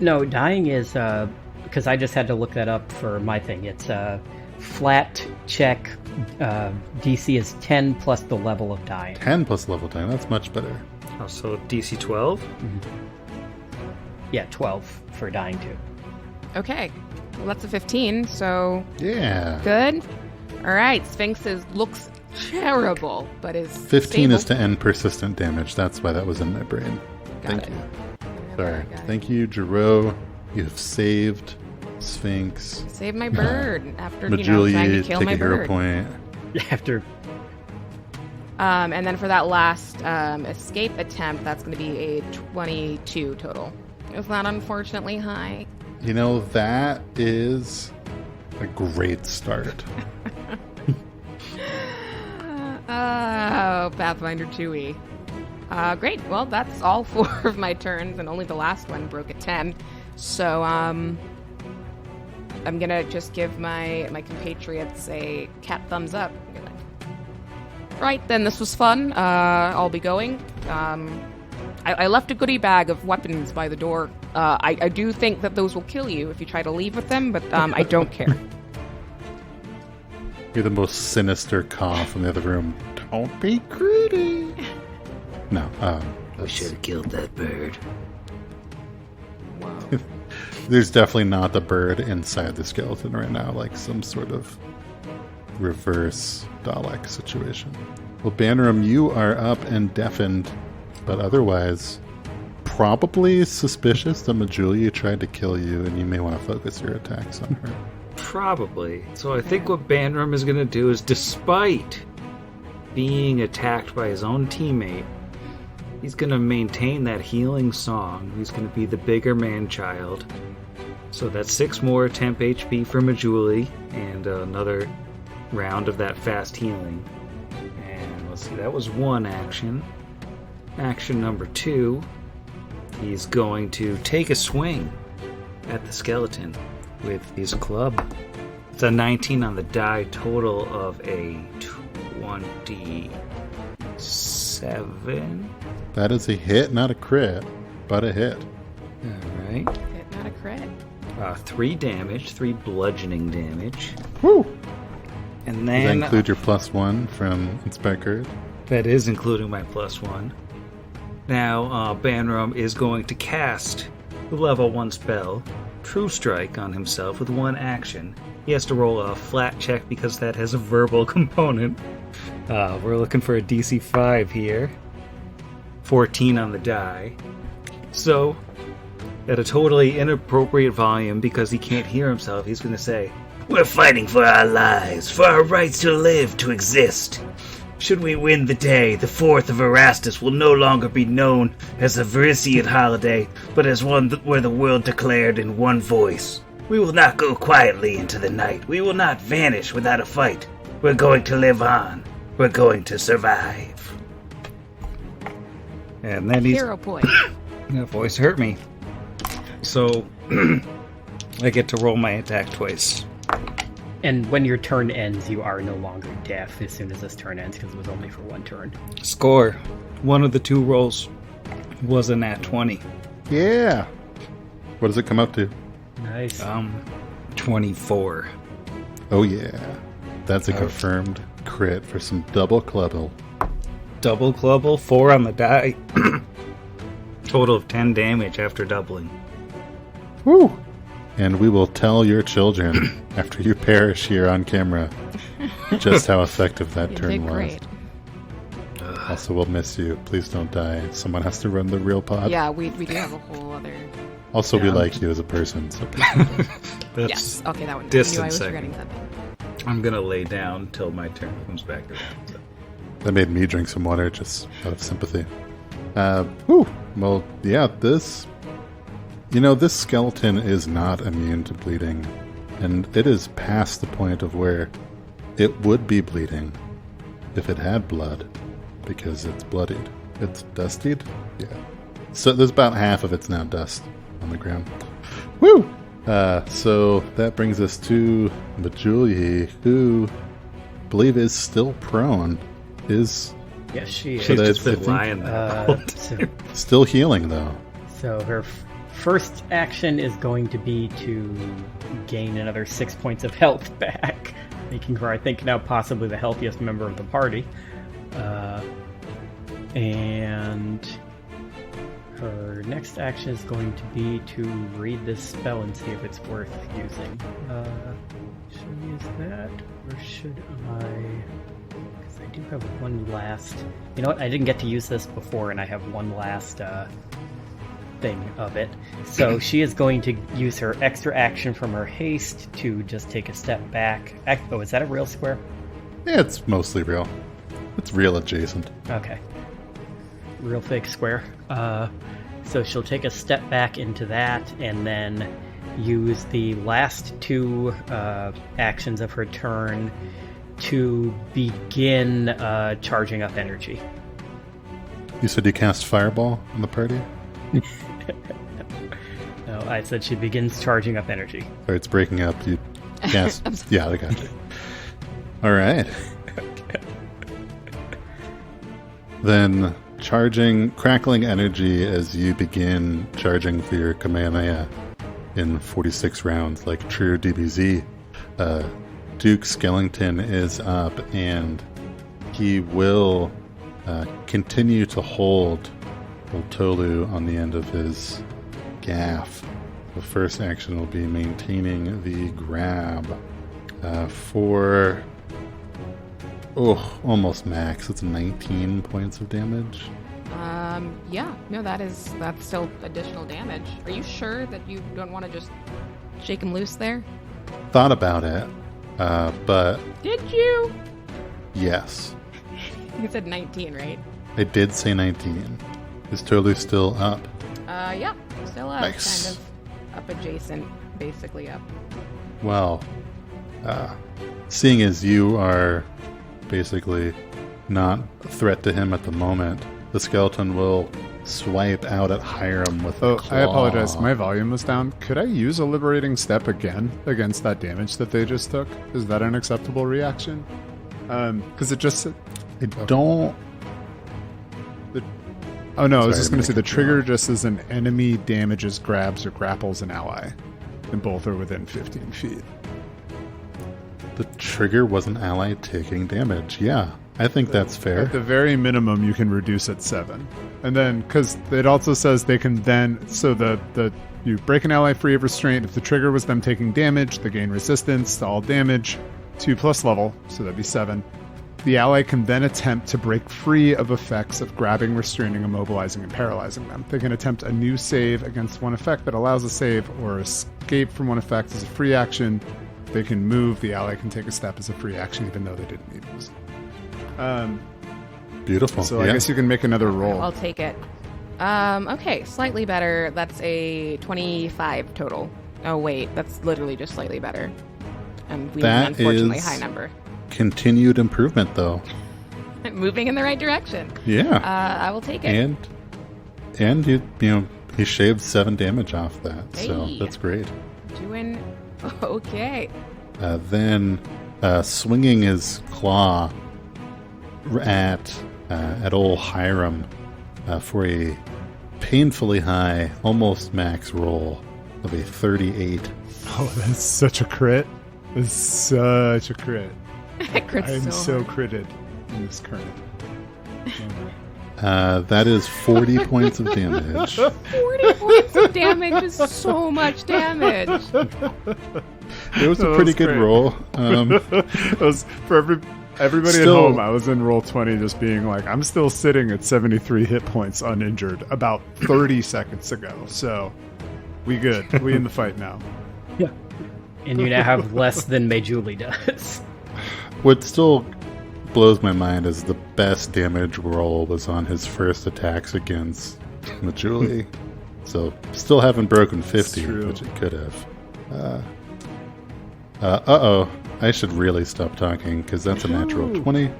No, dying is, because I just had to look that up for my thing. It's flat check, DC is 10 plus the level of dying. 10 plus level dying. That's much better. Also, DC 12. Yeah, 12 for dying too. Okay, well that's a 15. So Yeah. good. All right, Sphinx's looks terrible, but is 15 is stable. to end persistent damage. That's why that was in my brain. Got Thank it. you. Whatever, Sorry. I got it. Thank you, Jero. You have saved Sphinx. Save my bird after trying to Majuli, kill take my a hero bird. point. After And then for that last escape attempt, that's going to be a 22 total. Is that unfortunately high? You know, that is a great start. Oh, Pathfinder 2e. Great. Well, that's all 4 of my turns, and only the last one broke a 10. So, I'm gonna just give my compatriots a cat thumbs up. Right, then, this was fun. I'll be going. I left a goodie bag of weapons by the door. I do think that those will kill you if you try to leave with them, but I don't care. You're the most sinister cough from the other room. Don't be greedy. No, We should have killed that bird. there's definitely not the bird inside the skeleton right now, like some sort of reverse Dalek situation. Well, Banneram, you are up and deafened, but otherwise probably suspicious that Majuli tried to kill you, and you may want to focus your attacks on her. Probably. So I think what Bandrum is going to do is, despite being attacked by his own teammate, he's going to maintain that healing song. He's going to be the bigger man-child. So that's 6 more temp HP for Majuli, and another round of that fast healing. And let's see, that was one action. Action number 2, he's going to take a swing at the skeleton with his club. It's a 19 on the die, total of a 27. That is a hit, not a crit, but a hit. Alright. Hit, not a crit. 3 damage, 3 bludgeoning damage. Woo! And Does that then include your +1 from Inspire Courage? that is including my +1. Now, Banram is going to cast the level 1 spell, True Strike, on himself with 1 action. He has to roll a flat check because that has a verbal component. We're looking for a DC 5 here. 14 on the die. So, at a totally inappropriate volume because he can't hear himself, he's going to say, We're fighting for our lives, for our rights to live, to exist. Should we win the day, the 4th of Erastus will no longer be known as a Verisian holiday, but as one where the world declared in one voice. We will not go quietly into the night. We will not vanish without a fight. We're going to live on. We're going to survive. and then he's... 0 points. That voice hurt me. So, I get to roll my attack twice. And when your turn ends, you are no longer deaf as soon as this turn ends, because it was only for one turn. Score. One of the 2 rolls was a nat 20. Yeah. What does it come up to? Nice. 24. Oh, yeah. That's a confirmed crit for some double clubble. Double clubble, 4 on the die. Total of 10 damage after doubling. Woo! And we will tell your children, after you perish here on camera, just how effective that You turn did was. great. Also, we'll miss you. Please don't die. Someone has to run the real pod. Yeah, we do have a whole other... Also, we Yeah. like you as a person. So That's Yes, okay, that one. I knew I was distancing. forgetting something. I'm gonna lay down till my turn comes back around. So. that made me drink some water just out of sympathy. Whew. Well, yeah, this skeleton is not immune to bleeding. And it is past the point of where it would be bleeding if it had blood, because it's bloodied. It's dustied? Yeah. So there's about half of it's now dust on the ground. Woo! So that brings us to Majuli, who I believe is still prone. Is Yes, she is. She's I just been think- lying there. So, still healing, though. so her first action is going to be to gain another 6 points of health back, making her, I think, now possibly the healthiest member of the party. And her next action is going to be to read this spell and see if it's worth using. Should I use that, or should I... Because I do have one last... You know what? I didn't get to use this before, and I have one last thing of it. So she is going to use her extra action from her haste to just take a step back. Oh, is that a real square? Yeah, it's mostly real. It's real adjacent. Okay. Real fake square. So she'll take a step back into that and then use the last 2 actions of her turn to begin charging up energy. You said you cast Fireball on the party? No, I said she begins charging up energy. Or it's breaking up. You cast... yeah, I got you. All right. Then crackling energy as you begin charging for your Kamehameha in 46 rounds, like true DBZ. Duke Skellington is up, and he will continue to hold Tolu on the end of his gaff. The first action will be maintaining the grab for... almost max. It's 19 points of damage. Yeah, no, that's still additional damage. Are you sure that you don't want to just shake him loose there? Thought about it, but Did you? yes. You said 19, right? I did say 19. Is Tolu still up? Yeah, still up. Nice. Kind of up adjacent, basically up. Well, seeing as you are basically not a threat to him at the moment, the skeleton will swipe out at Hiram with a claw. I apologize. My volume was down. Could I use a liberating step again against that damage that they just took? Is that an acceptable reaction? Because it just... I don't... Oh no, I was Sorry, just going to say the Mike. trigger just as an enemy damages, grabs, or grapples an ally. And both are within 15 feet. The trigger was an ally taking damage. Yeah, I think that's fair. At the very minimum, you can reduce at 7. And then, because it also says they can then... So you break an ally free of restraint. If the trigger was them taking damage, they gain resistance to all damage. 2+ level, so that'd be 7. The ally can then attempt to break free of effects of grabbing, restraining, immobilizing, and paralyzing them. They can attempt a new save against one effect that allows a save, or escape from one effect as a free action. They can move. The ally can take a step as a free action, even though they didn't need this. Beautiful. So I guess you can make another roll. I'll take it. Okay, slightly better. That's a 25 total. Oh, wait, that's literally just slightly better. And we have an unfortunately high number. Continued improvement, though. Moving in the right direction. Yeah. I will take it. And he shaved 7 damage off that, so that's great. Doing okay. Then swinging his claw at old Hiram for a painfully high, almost max roll of a 38. Oh, that's such a crit. That's such a crit. I'm so critted in this current. That is 40 points of damage. 40 points of damage is so much damage. It was a pretty good roll. It was for everybody at home. I was in roll 20 just being like, I'm still sitting at 73 hit points uninjured about 30 seconds ago. So we good. We in the fight now. Yeah. And you now have less than Majuli does. What still blows my mind is the best damage roll was on his first attacks against Majuli. So still haven't broken 50, which it could have. I should really stop talking because that's a natural 20.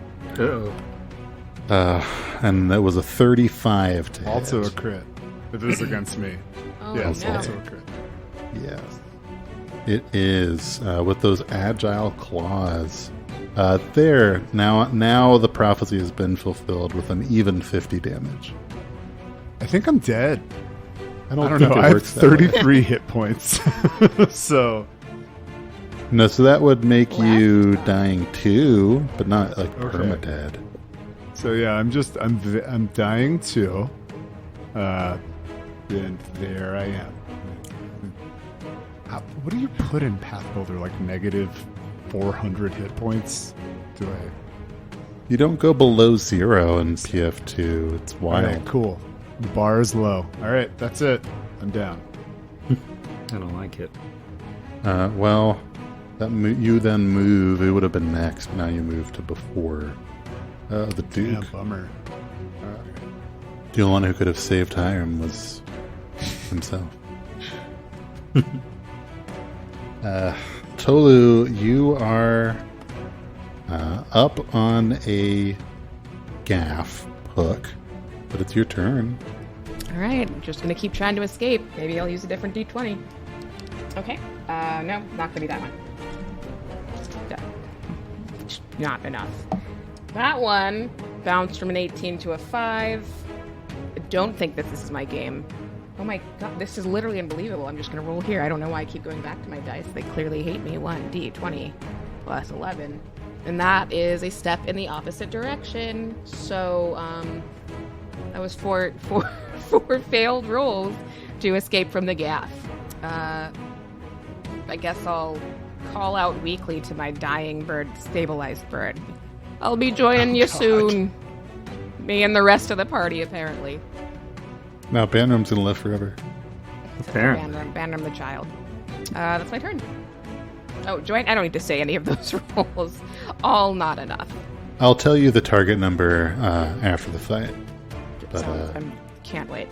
And that was a 35 to also hit. A crit. If it was against me. Oh, yes, no. also a crit. Yes. It is with those agile claws. There now the prophecy has been fulfilled with an even 50 damage. I think I'm dead. I don't know. think it I have works that way. 33 hit points. So No, so that would make you dying too, but not like permadead. So yeah, I'm dying too. And there I am. What do you put in Path Builder? Like negative 400 hit points? You don't go below 0 in PF2. It's wild. All right, cool. The bar is low. All right, that's it. I'm down. I don't like it. Well, you then move. It would have been next. Now you move to before the Duke. Yeah, bummer. The only one who could have saved Hiram was himself. Tolu, you are up on a gaff hook, but it's your turn. All right, I'm just going to keep trying to escape. Maybe I'll use a different D20. Okay. No, not going to be that one. Not enough. That one bounced from an 18 to a 5. I don't think that this is my game. Oh my god, this is literally unbelievable. I'm just going to roll here. I don't know why I keep going back to my dice. They clearly hate me. 1d20 plus 11. And that is a step in the opposite direction. So, that was four failed rolls to escape from the gaff. I guess I'll call out weakly to my dying bird, stabilized bird. I'll be joining you soon. Me and the rest of the party, apparently. Now Banram's gonna live forever. Banram the child. That's my turn. Oh, I don't need to say any of those rolls. All not enough. I'll tell you the target number after the fight. But I can't wait.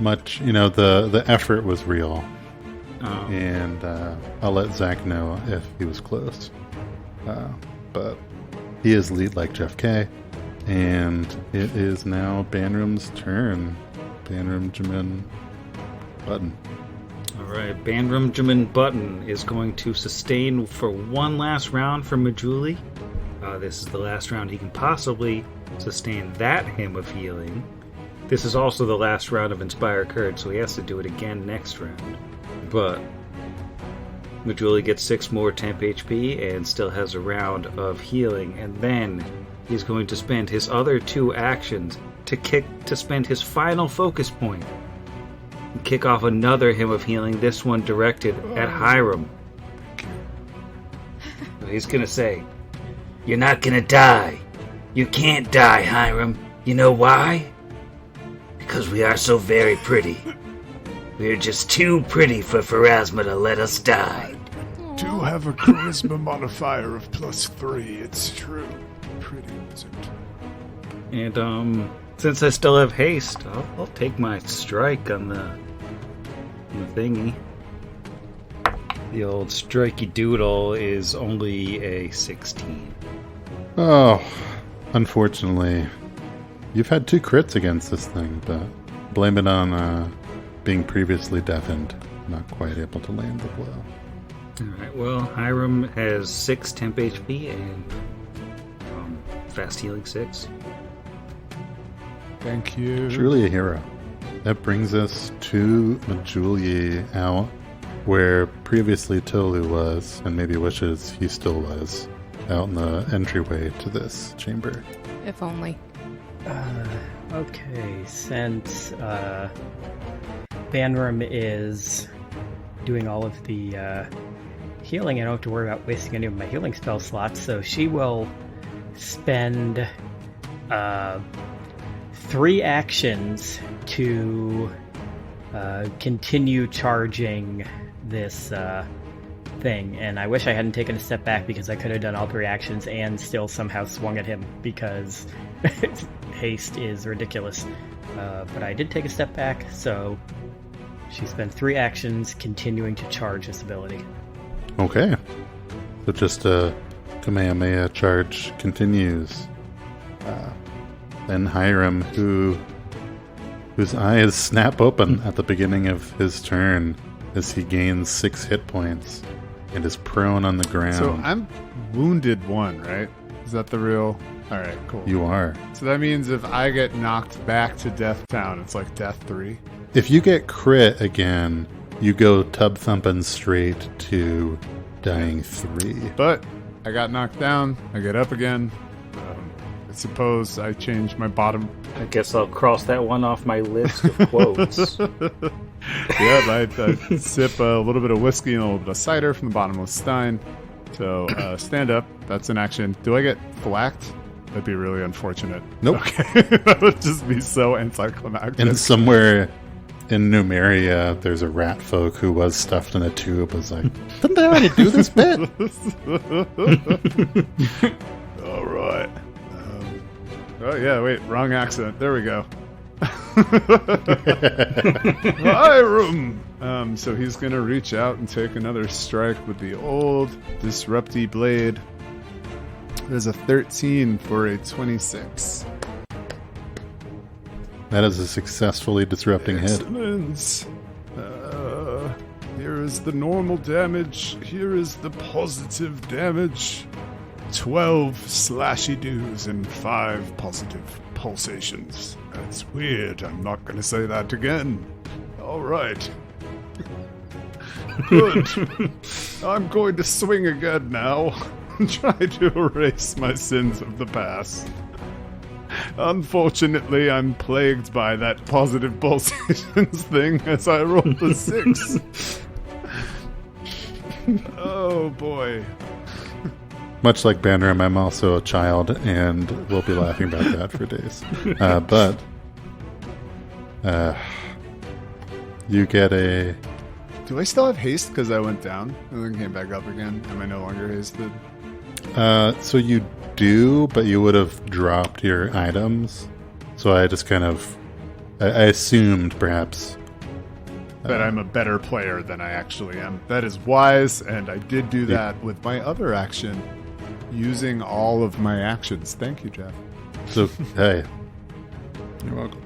The effort was real. Oh. And I'll let Zach know if he was close. But he is lead like Jeff K. And it is now Banram's turn. Banram Button. Alright, Banram Button is going to sustain for one last round for Majuli. This is the last round he can possibly sustain that Hymn of Healing. This is also the last round of Inspire Courage, so he has to do it again next round. But Majuli gets 6 more temp HP and still has a round of healing, and then he's going to spend his other 2 actions to spend his final focus point and kick off another Hymn of Healing, this one directed at Hiram. He's gonna say, "You're not gonna die. You can't die, Hiram. You know why? Because we are so very pretty. We're just too pretty for Pharasma to let us die. Do have a charisma modifier of +3, it's true. Pretty wizard. And, since I still have haste, I'll take my strike on the thingy. The old strikey doodle is only a 16. Oh, unfortunately. You've had 2 crits against this thing, but blame it on being previously deafened. Not quite able to land the blow. Alright, well, Hiram has 6 temp HP and fast healing 6. Thank you. Truly a hero. That brings us to Majuli out where previously Tolu was, and maybe wishes he still was, out in the entryway to this chamber. If only. Okay, since Banram is doing all of the healing, I don't have to worry about wasting any of my healing spell slots, so she will spend 3 actions to continue charging this thing. And I wish I hadn't taken a step back, because I could have done all 3 actions and still somehow swung at him, because haste is ridiculous. But I did take a step back, so she spent 3 actions continuing to charge this ability. Okay. So just a Kamehameha charge continues. Then Hiram, whose eyes snap open at the beginning of his turn as he gains 6 hit points and is prone on the ground. So I'm wounded 1, right? Is that the real... Alright, cool. You are. So that means if I get knocked back to Death Town, it's like Death 3? If you get crit again, you go tub thumping straight to dying 3. But I got knocked down, I get up again. I suppose I changed my bottom... I guess I'll cross that one off my list of quotes. Yeah, I sip a little bit of whiskey and a little bit of cider from the bottomless stein. So, stand up. That's an action. Do I get thwacked? That'd be really unfortunate. Nope. Okay. That would just be so anticlimactic. And somewhere in Numeria, there's a rat folk who was stuffed in a tube. Was like, didn't they already do this bit? All right. Oh, yeah, wait. Wrong accent. There we go. Hiram! So he's going to reach out and take another strike with the old Disrupty Blade. There's a 13 for a 26. That is a successfully disrupting hit. Excellent. Here is the normal damage. Here is the positive damage. 12 slashy-doos and 5 positive pulsations. That's weird. I'm not going to say that again. All right. Good. I'm going to swing again now and try to erase my sins of the past. Unfortunately, I'm plagued by that positive pulsations thing as I rolled a 6. Oh, boy. Much like Banram, I'm also a child, and we'll be laughing about that for days. But you get a... Do I still have haste because I went down and then came back up again? Am I no longer hasted? So you do, but you would have dropped your items. So I just kind of... I assumed, perhaps... that I'm a better player than I actually am. That is wise, and I did do that with my other action, using all of my actions. Thank you, Jeff. So, hey. You're welcome.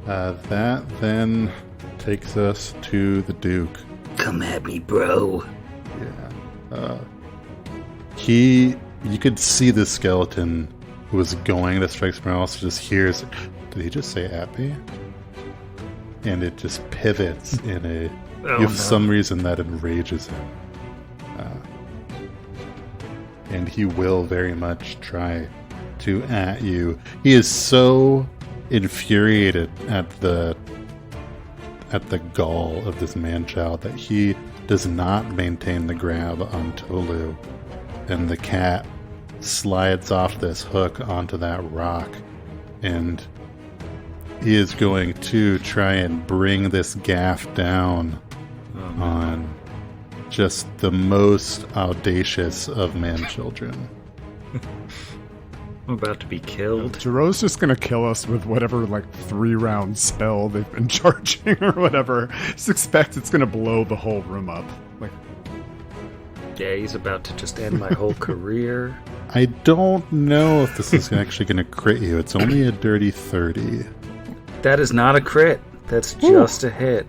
That then takes us to the Duke. Come at me, bro. Yeah. You could see the skeleton who was going to strike somewhere else, just hears, did he just say at me? And it just pivots in a... for some reason that enrages him. And he will very much try to at you. He is so infuriated at the gall of this man-child that he does not maintain the grab on Tolu. And the cat slides off this hook onto that rock, and he is going to try and bring this gaff down on just the most audacious of man-children. I'm about to be killed. Jiro's just gonna kill us with whatever, 3-round spell they've been charging or whatever. Just expect it's gonna blow the whole room up. Yeah, he's about to just end my whole career. I don't know if this is actually going to crit you. It's only a dirty 30. That is not a crit. That's just a hit.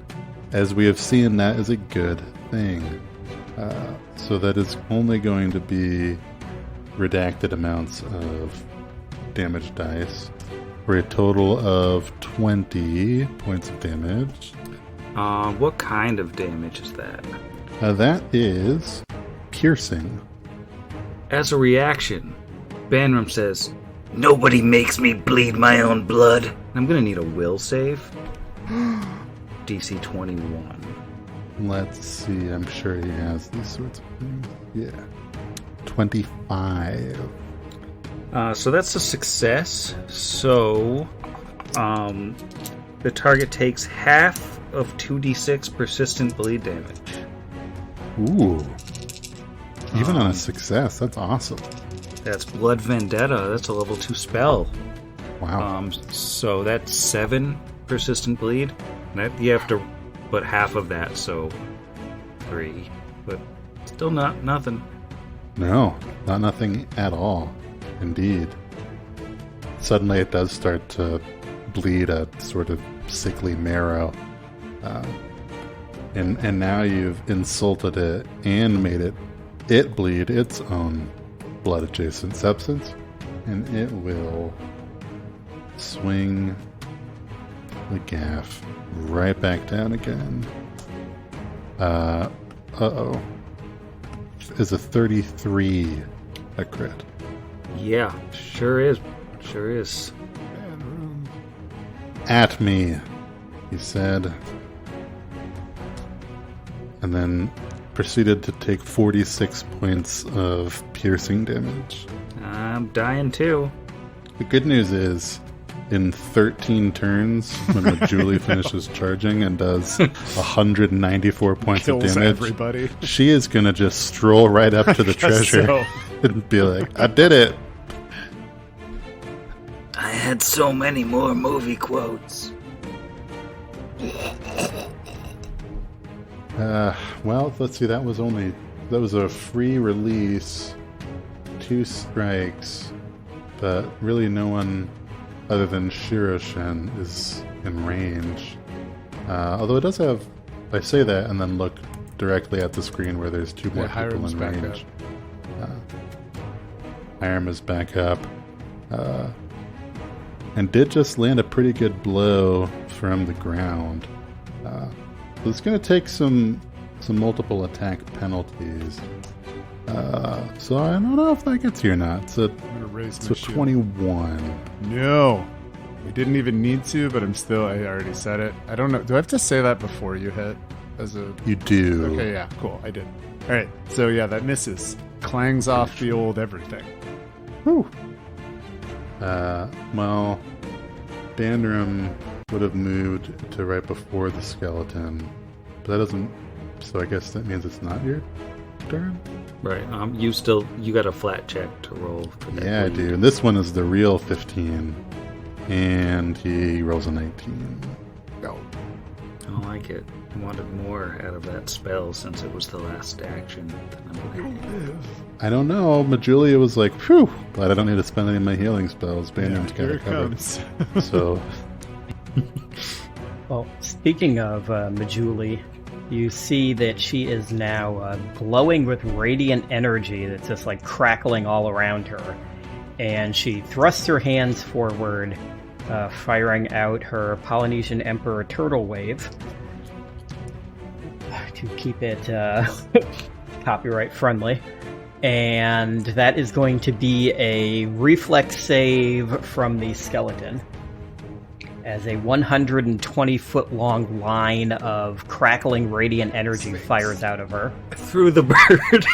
As we have seen, that is a good thing. So that is only going to be redacted amounts of damage dice for a total of 20 points of damage. What kind of damage is that? That is piercing. As a reaction, Banram says, Nobody makes me bleed my own blood. I'm gonna need a will save. DC 21. Let's see, I'm sure he has these sorts of things. Yeah. 25. So that's a success. So, the target takes half of 2d6 persistent bleed damage. Ooh. Even on a success, that's awesome. That's Blood Vendetta. That's a level 2 spell. Wow. So that's 7 persistent bleed. You have to put half of that, so 3. But still not nothing. No, not nothing at all. Indeed. Suddenly it does start to bleed a sort of sickly marrow. And now you've insulted it and made it bleed its own blood-adjacent substance. And it will swing the gaff right back down again. Uh-oh. Is a 33 a crit? Yeah, sure is. Sure is. At me, he said. And then proceeded to take 46 points of piercing damage. I'm dying too. The good news is, in 13 turns, when Julie finishes charging and does 194 points of Kills damage, everybody. she is going to just stroll right up to the treasure so. and be like, I did it. I had so many more movie quotes. Well, let's see, that was a free release, 2 strikes, but really no one other than Shiroshin is in range. Although it does have, I say that and then look directly at the screen where there's 2 more people Hiram's in back range. Hiram is back up. And did just land a pretty good blow from the ground. So it's going to take some multiple attack penalties. So I don't know if that gets you or not. It's a 21. No. We didn't even need to, but I already said it. I don't know. Do I have to say that before you hit? You do. Okay, yeah, cool. I did. All right. So yeah, that misses. Clangs off the old everything. Whew. Well, Bandram would have moved to right before the skeleton, but that doesn't. So I guess that means it's not your turn. Right. You got a flat check to roll for that. Yeah, I do. And this one is the real 15, and he rolls a 19. No. I don't like it. I wanted more out of that spell since it was the last action. I don't know. Majulia was like, "Phew! Glad I don't need to spend any of my healing spells." Bandram's got it covered. So. Well, speaking of Majuli, you see that she is now glowing with radiant energy that's just like crackling all around her. And she thrusts her hands forward, firing out her Polynesian Emperor Turtle Wave to keep it copyright friendly. And that is going to be a reflex save from the skeleton, as a 120-foot-long line of crackling radiant energy fires out of her. Through the bird.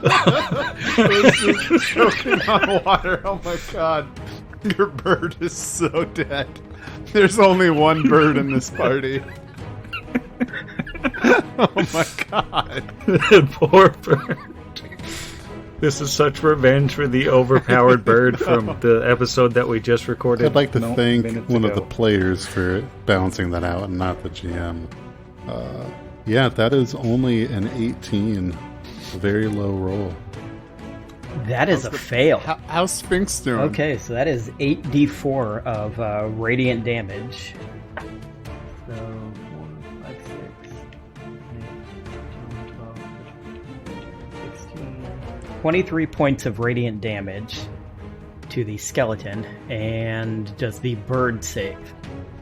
This is choking on water. Oh my god. Your bird is so dead. There's only one bird in this party. Oh my god. Poor bird. This is such revenge for the overpowered bird from the episode that we just recorded. I'd like to thank minutes one of ago. the players for balancing that out and not the GM. Yeah, that is only an 18. A very low roll. That is a fail. How's Sphinx doing? Okay, so that is 8d4 of radiant damage. So 4, 5, 6, 12, 16, 23 points of radiant damage to the skeleton. And does the bird save?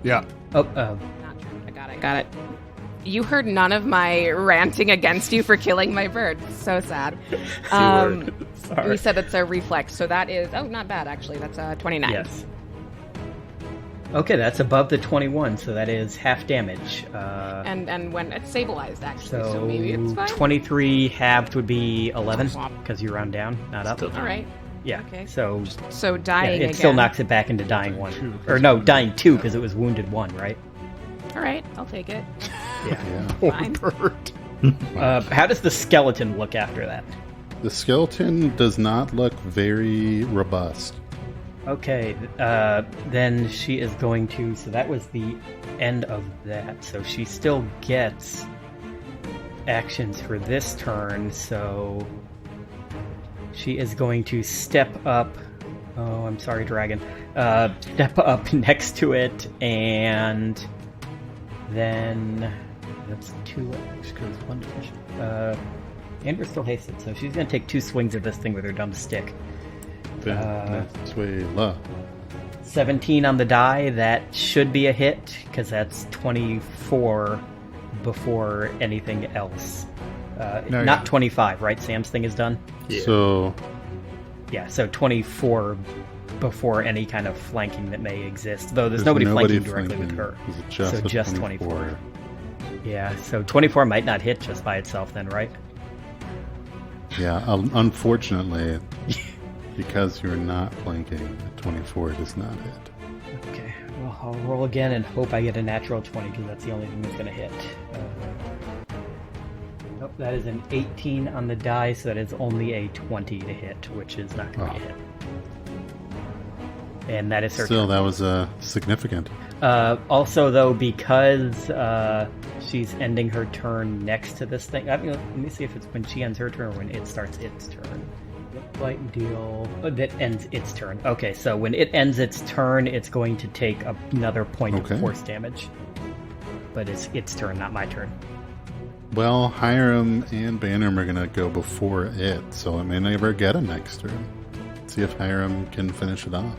Yeah. Oh, Not true. I got it. You heard none of my ranting against you for killing my bird. So sad. sorry. We said it's a reflex, so that is... Oh, not bad, actually. That's 29. Yes. Okay, that's above the 21, so that is half damage. And when it's stabilized, actually, so So maybe it's fine. 23 halved would be 11, because you round down, not up. All right. Yeah. Okay. So So yeah, dying it again. still knocks it back into dying 1. Or no, dying 2, because it was wounded 1, right? All right, I'll take it. Yeah. Poor Fine. bird. How does the skeleton look after that? The skeleton does not look very robust. Okay, then she is going to... So that was the end of that. So she still gets actions for this turn, so she is going to step up... Oh, I'm sorry, dragon. Step up next to it, and then... That's 2... She goes 1 division. And we're still hasted, so she's going to take 2 swings at this thing with her dumb stick. Venezuela. 17 on the die, that should be a hit, because that's 24 before anything else. No, not yeah. 25, right? Sam's thing is done? So Yeah, so 24 before any kind of flanking that may exist, though there's nobody flanking directly with her. Is it just So a just 24. Yeah, so 24 might not hit just by itself then, right? Yeah, unfortunately, because you're not flanking, 24 does not hit. Okay, well, I'll roll again and hope I get a natural 20, because that's the only thing that's going to hit. Nope, that is an 18 on the die, so that is only a 20 to hit, which is not going to be a hit. And that is her Still, turn. that was significant. Also, though, because she's ending her turn next to this thing... let me see if it's when she ends her turn or when it starts its turn. Light deal... that ends its turn. Okay, so when it ends its turn, it's going to take another point Okay. of force damage. But it's its turn, not my turn. Well, Hiram and Bannerm are going to go before it, so it may never get a next turn. Let's see if Hiram can finish it off.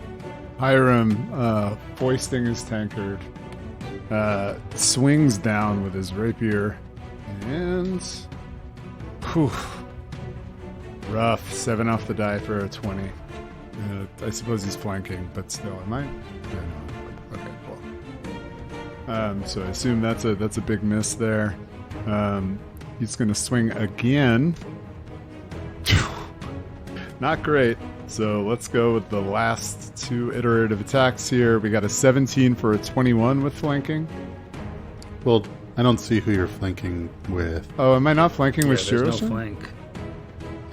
Hiram, foisting his tankard, swings down with his rapier, and... Whew. Rough. 7 off the die for a 20. I suppose he's flanking, but still, am I? Yeah, no. Okay, cool. So I assume that's a big miss there. He's going to swing again. Not great. So let's go with the last 2 iterative attacks here. We got a 17 for a 21 with flanking. Well, I don't see who you're flanking with. Oh, am I not flanking with there's no Shiroshin? flank.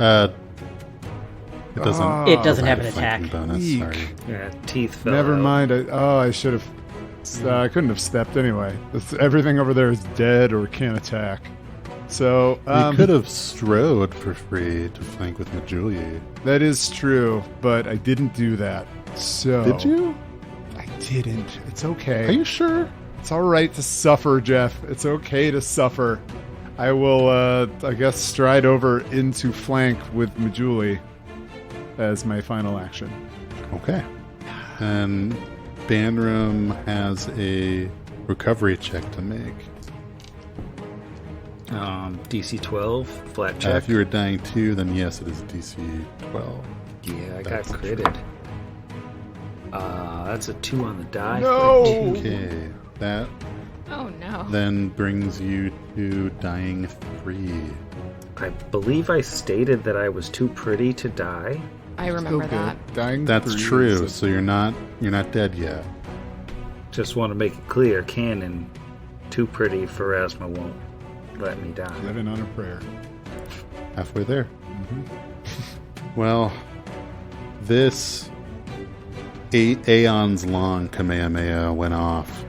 It doesn't. Oh, It doesn't have provide an a flanking attack. bonus. Eek. Sorry. Yeah, teeth fell Never out. mind. I should have. I couldn't have stepped anyway. Everything over there is dead or can't attack. So You could have strode for free to flank with Majuli. that is true, but I didn't do that. So Did you? I didn't. It's okay. Are you sure? It's all right to suffer, Jeff. It's okay to suffer. I will, I guess, stride over into flank with Majuli as my final action. Okay. And Banram has a recovery check to make. DC 12, flat check. If you were dying 2, then yes, it is DC 12. Yeah, I got That's- critted. That's a 2 on the die. No! for a 2. Okay. That Oh no. then brings you to dying 3. I believe I stated that I was too pretty to die. I remember Still that. good. Dying That's 3 true. is So you're not dead yet. Just want to make it clear, canon, too pretty for Pharasma won't let me die. living on a prayer. Halfway there. Well, this 8 aeons long Kamehameha went off,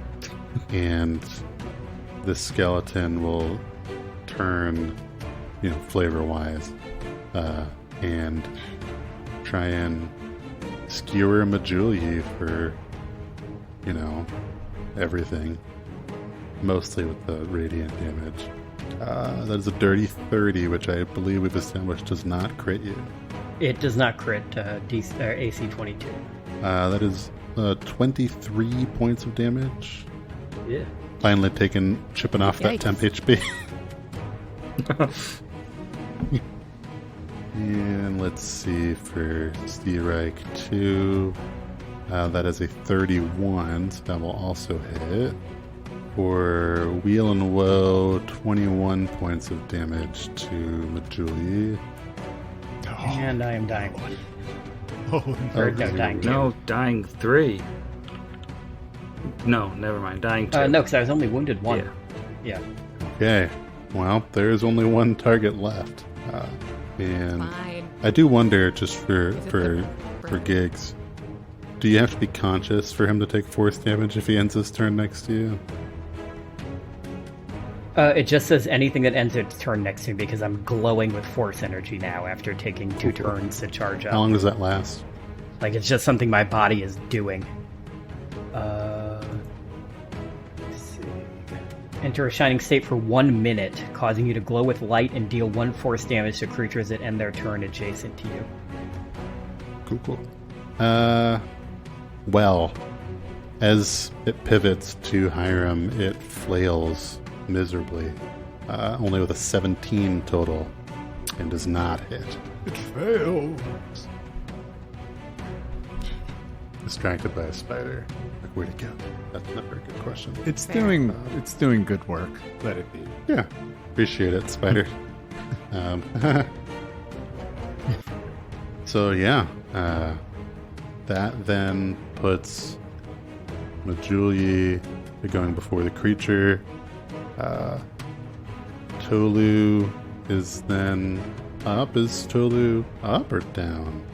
and this skeleton will turn, flavor-wise, and try and skewer Majuli for, everything. Mostly with the radiant damage. That is a dirty 30, which I believe we've established does not crit you. It does not crit AC 22. That is 23 points of damage. Yeah. Finally chipping off that Yikes. temp HP. And let's see for Steerike 2. That is a 31, so that will also hit. For Wheel and Woe, 21 points of damage to Majuli. And I am dying one. Oh, Or, no, dying two. No, dying 3. No, never mind. Dying 2. No, because I was only wounded one. Yeah. Yeah. Okay, well, there's only one target left. And Fine. I do wonder, just for Is it the- gigs, do you have to be conscious for him to take force damage if he ends his turn next to you? It just says anything that ends its turn next to me because I'm glowing with force energy now after taking 2 turns to charge up. How long does that last? Like, it's just something my body is doing. Let's see. Enter a shining state for 1 minute, causing you to glow with light and deal 1 force damage to creatures that end their turn adjacent to you. Cool. Well, as it pivots to Hiram, it flails miserably, only with a 17 total, and does not hit. it fails. Distracted by a spider. Like, where'd it go? That's not a very good question. It's doing good work. Let it be. Yeah, appreciate it, spider. So yeah, that then puts Majuli going before the creature. Tolu is then up. Is Tolu up or down?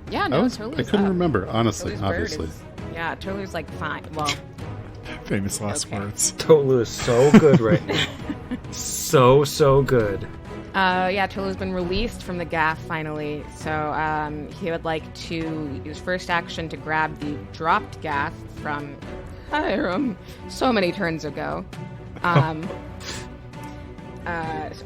Yeah, no, Tolu's I couldn't up. remember, honestly, Tolu's bird obviously. yeah, Tolu's like fine. Well, Famous last Okay. words. Tolu is so good right now. So good. yeah, Tolu's been released from the gaff finally. So he would like to use first action to grab the dropped gaff from Hiram so many turns ago. So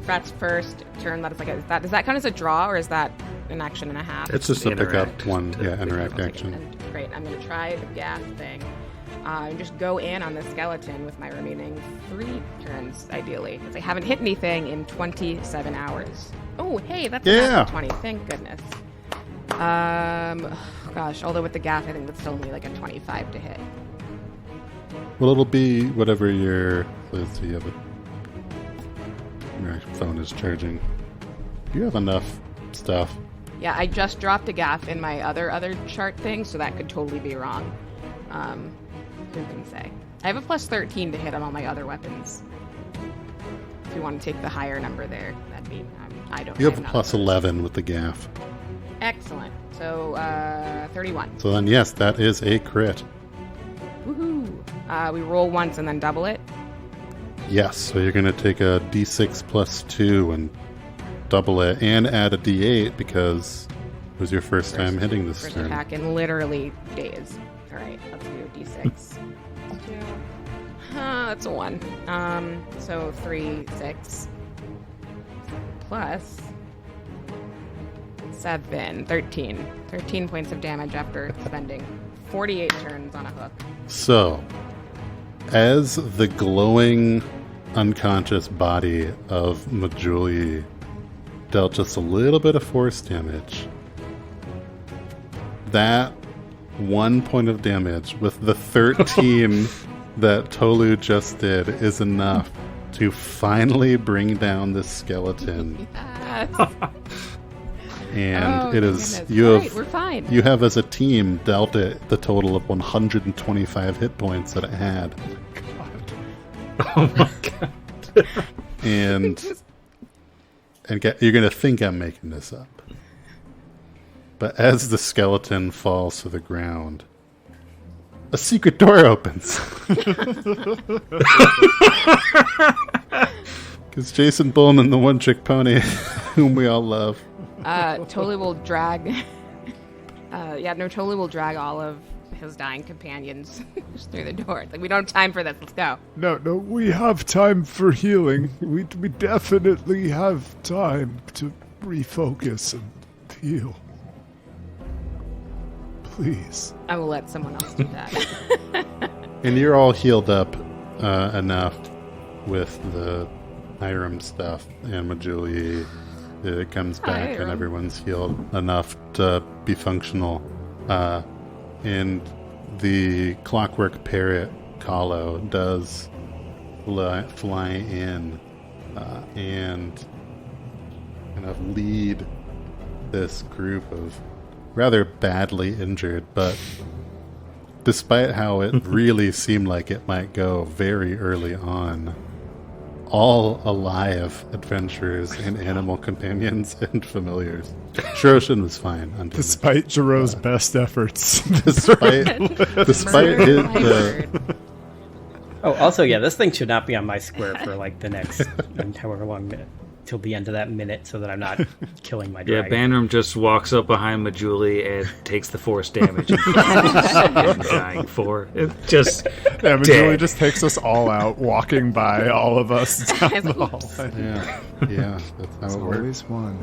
that's first turn. That is does that count as a draw or is that an action and a half? It's just a pickup Interact. one, interact action. Great. I'm going to try the gaff thing. And just go in on the skeleton with my remaining 3 turns, ideally, because I haven't hit anything in 27 hours. Oh, hey, that's a natural 20. Thank goodness. Gosh, although with the gaff, I think that's still only like a 25 to hit. Well, it'll be whatever your. Let's see, your phone is charging. You have enough stuff. Yeah, I just dropped a gaff in my other chart thing, so that could totally be wrong. Who can say? I have a plus 13 to hit on all my other weapons. If you want to take the higher number there, that'd be. I don't. You I have a not plus opposed. 11 with the gaff. Excellent. So 31. So then, yes, that is a crit. Woohoo! We roll once and then double it. Yes, so you're going to take a d6 plus 2 and double it, and add a d8 because it was your first time hitting this First turn. attack in literally days. All right, let's do d6. 2. That's a 1. So 3, 6 plus 7, 13. 13 points of damage after spending 48 turns on a hook. So, as the glowing, unconscious body of Majuli dealt just a little bit of force damage, that 1 point of damage with the 13 that Tolu just did is enough to finally bring down this skeleton. Yes. And it is goodness. We're fine. You have as a team dealt it the total of 125 hit points that it had. Oh my god. And you're going to think I'm making this up. But as the skeleton falls to the ground, a secret door opens. Because Jason Bullman, the one-trick pony, whom we all love. Totally will drag... totally will drag all of his dying companions just through the door. Like, we don't have time for this. Let's go. No, we have time for healing. We definitely have time to refocus and heal. Please. I will let someone else do that. And you're all healed up enough with the Hiram stuff, and Majuli it comes back, and everyone's healed enough to be functional. And the clockwork parrot, Kahlo, does fly in and kind of lead this group of rather badly injured, but despite how it really seemed like it might go very early on, all alive adventurers and animal companions and familiars. Shiroshin was fine. Despite Jiro's best efforts. Despite his... Oh, also, yeah, this thing should not be on my square for like the next however long minute, till the end of that minute, so that I'm not killing my dragon. Yeah, Banram just walks up behind Majuli and takes the force damage. And dying for it. Just yeah, Majuli just takes us all out, walking by all of us down the hall. Yeah, that's how it works. Always one.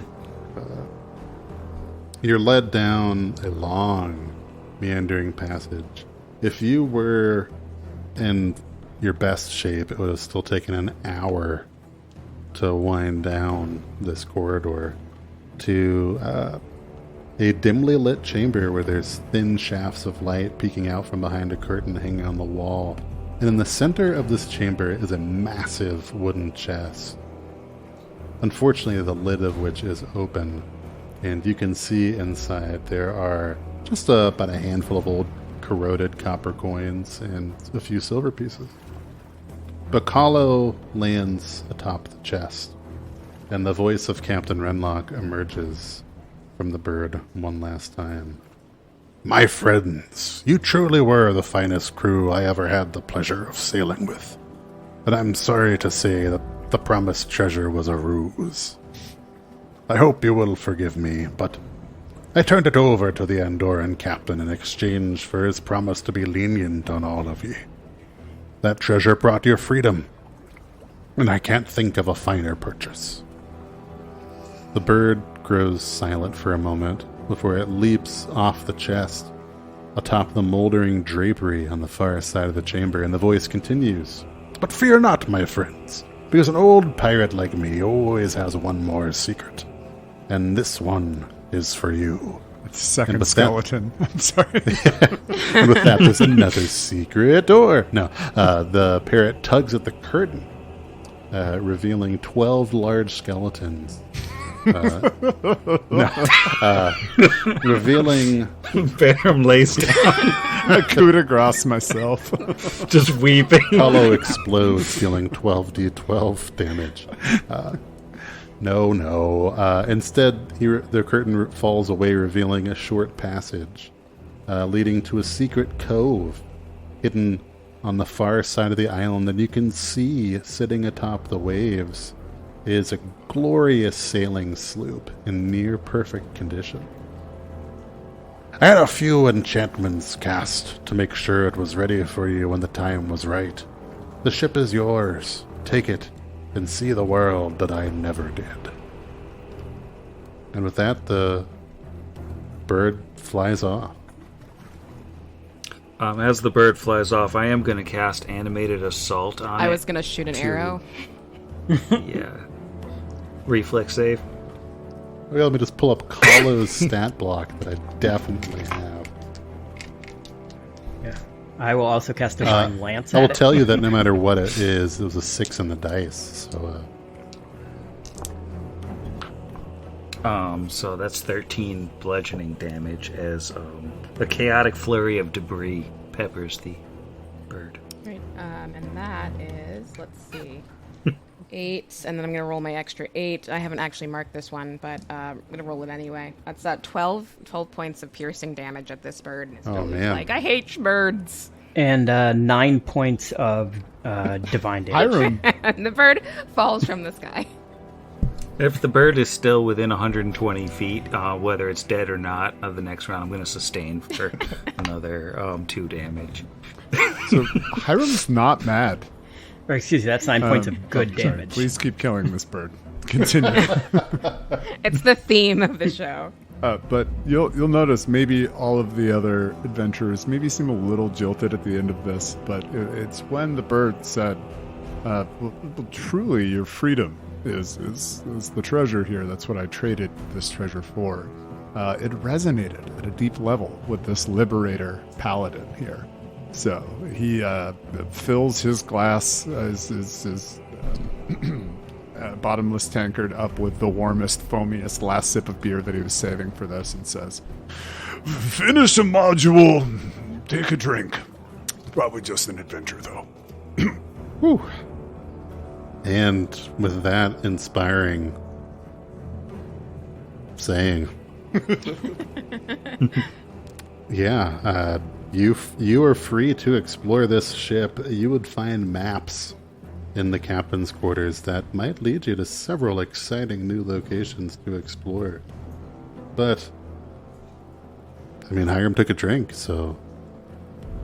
You're led down a long, meandering passage. If you were in your best shape, it would have still taken an hour to wind down this corridor to a dimly lit chamber where there's thin shafts of light peeking out from behind a curtain hanging on the wall. And in the center of this chamber is a massive wooden chest. Unfortunately, the lid of which is open, and you can see inside there are just about a handful of old corroded copper coins and a few silver pieces. But Kahlo lands atop the chest, and the voice of Captain Renlock emerges from the bird one last time. My friends, you truly were the finest crew I ever had the pleasure of sailing with. But I'm sorry to say that the promised treasure was a ruse. I hope you will forgive me, but I turned it over to the Andorran captain in exchange for his promise to be lenient on all of ye. That treasure brought your freedom, and I can't think of a finer purchase. The bird grows silent for a moment before it leaps off the chest atop the moldering drapery on the far side of the chamber, and the voice continues. But fear not, my friends, because an old pirate like me always has one more secret, and this one is for you. Second skeleton. I'm sorry. And with that, there's another secret door. No, the parrot tugs at the curtain, revealing 12 large skeletons. Revealing... Banram lays down. I coup de grace myself. Just weeping. Hollow explodes, dealing 12d12 damage. No. Instead, the curtain falls away, revealing a short passage leading to a secret cove hidden on the far side of the island. And you can see, sitting atop the waves, is a glorious sailing sloop in near perfect condition. I had a few enchantments cast to make sure it was ready for you when the time was right. The ship is yours. Take it and see the world that I never did. And with that, the bird flies off. As the bird flies off, I am going to cast Animated Assault on it. I was going to shoot an arrow. Yeah. Reflex save. Okay, let me just pull up Kahlo's stat block that I definitely have. Yeah. I will also cast Divine Lance I will at it. tell you that no matter what it is, it was a 6 in the dice. So that's 13 bludgeoning damage as a chaotic flurry of debris peppers the bird. Right, and that is, let's see, 8, and then I'm going to roll my extra 8. I haven't actually marked this one, but I'm going to roll it anyway. That's 12 points of piercing damage at this bird. It's Oh, man. like, I hate birds. And 9 points of divine damage. Hiram, And the bird falls from the sky. If the bird is still within 120 feet, whether it's dead or not, of the next round, I'm going to sustain for another 2 damage. so Hiram's not mad. Or excuse me, that's 9 points of good Sorry, damage. please keep killing this bird. Continue. It's the theme of the show. But you'll notice maybe all of the other adventurers maybe seem a little jilted at the end of this, but it's when the bird said, well, truly your freedom is the treasure here. That's what I traded this treasure for. It resonated at a deep level with this liberator paladin here. So he fills his glass, his bottomless tankard up with the warmest, foamiest last sip of beer that he was saving for this, and says, Finish a module. Take a drink. Probably just an adventure, though. whew. And with that inspiring saying, yeah, you are free to explore this ship. You would find maps in the captain's quarters that might lead you to several exciting new locations to explore. But, I mean, Hiram took a drink, so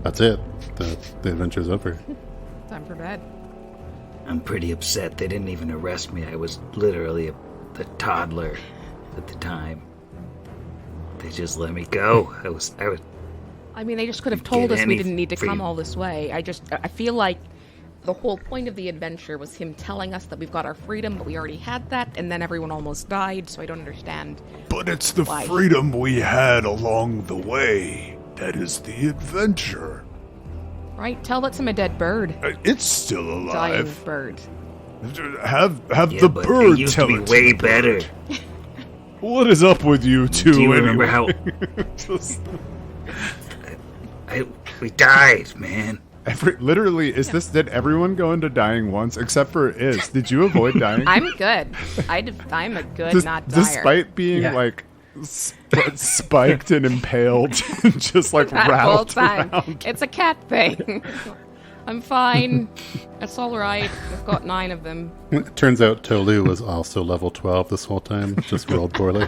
that's it. The adventure's over. Time for bed. I'm pretty upset they didn't even arrest me. I was literally a toddler at the time. They just let me go. I mean, they just could have told Get us we any didn't need to come freedom. all this way. I feel like the whole point of the adventure was him telling us that we've got our freedom, but we already had that, and then everyone almost died, so I don't understand. But it's the Why? freedom we had along the way that is the adventure. Right? Tell that's him a dead bird. It's still Dying alive. bird. Have Yeah, the but bird it used tell to be it way the bird. better. What is up with you two? Do you remember how Just we died, man? Literally, did everyone go into dying once except for Iz? Did you avoid dying? I'm good. I'm a good not dyer. Despite being Yeah. like spiked and impaled, just like That whole rattled time. around. It's a cat thing. I'm fine. It's all right. We've got 9 of them. It turns out Tolu was also level 12 this whole time, just rolled poorly.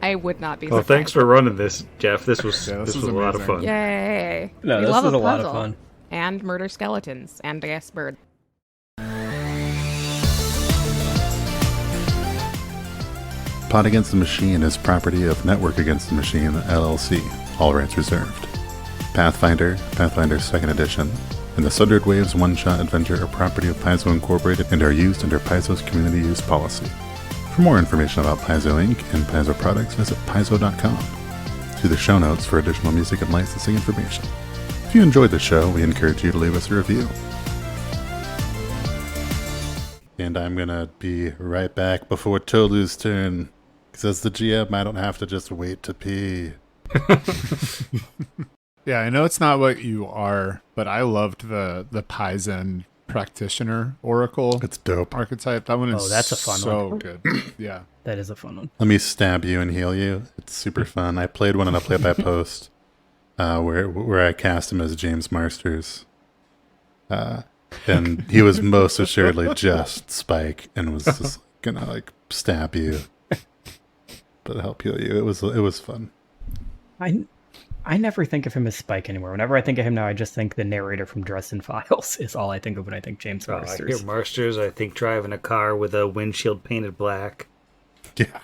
I would not be Well, surprised. thanks for running this, Jeff. This was Yeah, this this was was a lot of amazing. fun. Yay! No, We this love was a lot of puzzle. fun. And murder skeletons. And I guess bird. Pot Against the Machine is property of Network Against the Machine, LLC. All rights reserved. Pathfinder, Pathfinder 2nd Edition, and the Sundered Waves one-shot adventure are property of Paizo Incorporated and are used under Paizo's community use policy. For more information about Paizo Inc. and Paizo products, visit paizo.com. See the show notes for additional music and licensing information. If you enjoyed the show, we encourage you to leave us a review. And I'm gonna be right back before Tolu's turn. Because as the GM, I don't have to just wait to pee. Yeah, I know it's not what you are, but I loved the Paizen practitioner oracle It's dope. archetype. That one is Oh, that's a fun so one. good. Yeah. That is a fun one. Let me stab you and heal you. It's super fun. I played one in a play-by-post where I cast him as James Marsters. And he was most assuredly just Spike and was just gonna like stab you, but help heal you. It was fun. I never think of him as Spike anymore. Whenever I think of him now, I just think the narrator from Dresden Files is all I think of when I think James I hear Marsters. Marsters, I think driving a car with a windshield painted black. Yeah,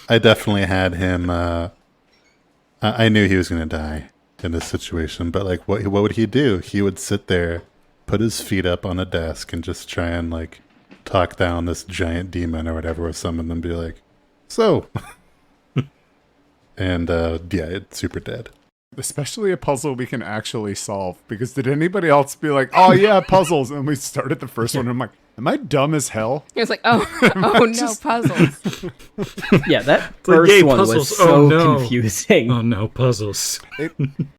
I definitely had him. I knew he was gonna die in this situation, but like, what would he do? He would sit there, put his feet up on a desk, and just try and like talk down this giant demon or whatever, or summon them, and be like, "So," and yeah, it's super dead. Especially a puzzle we can actually solve. Because did anybody else be like, oh yeah, puzzles? And we started the first one and I'm like, am I dumb as hell? It's like, oh no, puzzles. Yeah, that like, first yay, one puzzles. was so Oh, no. confusing. Oh no, puzzles.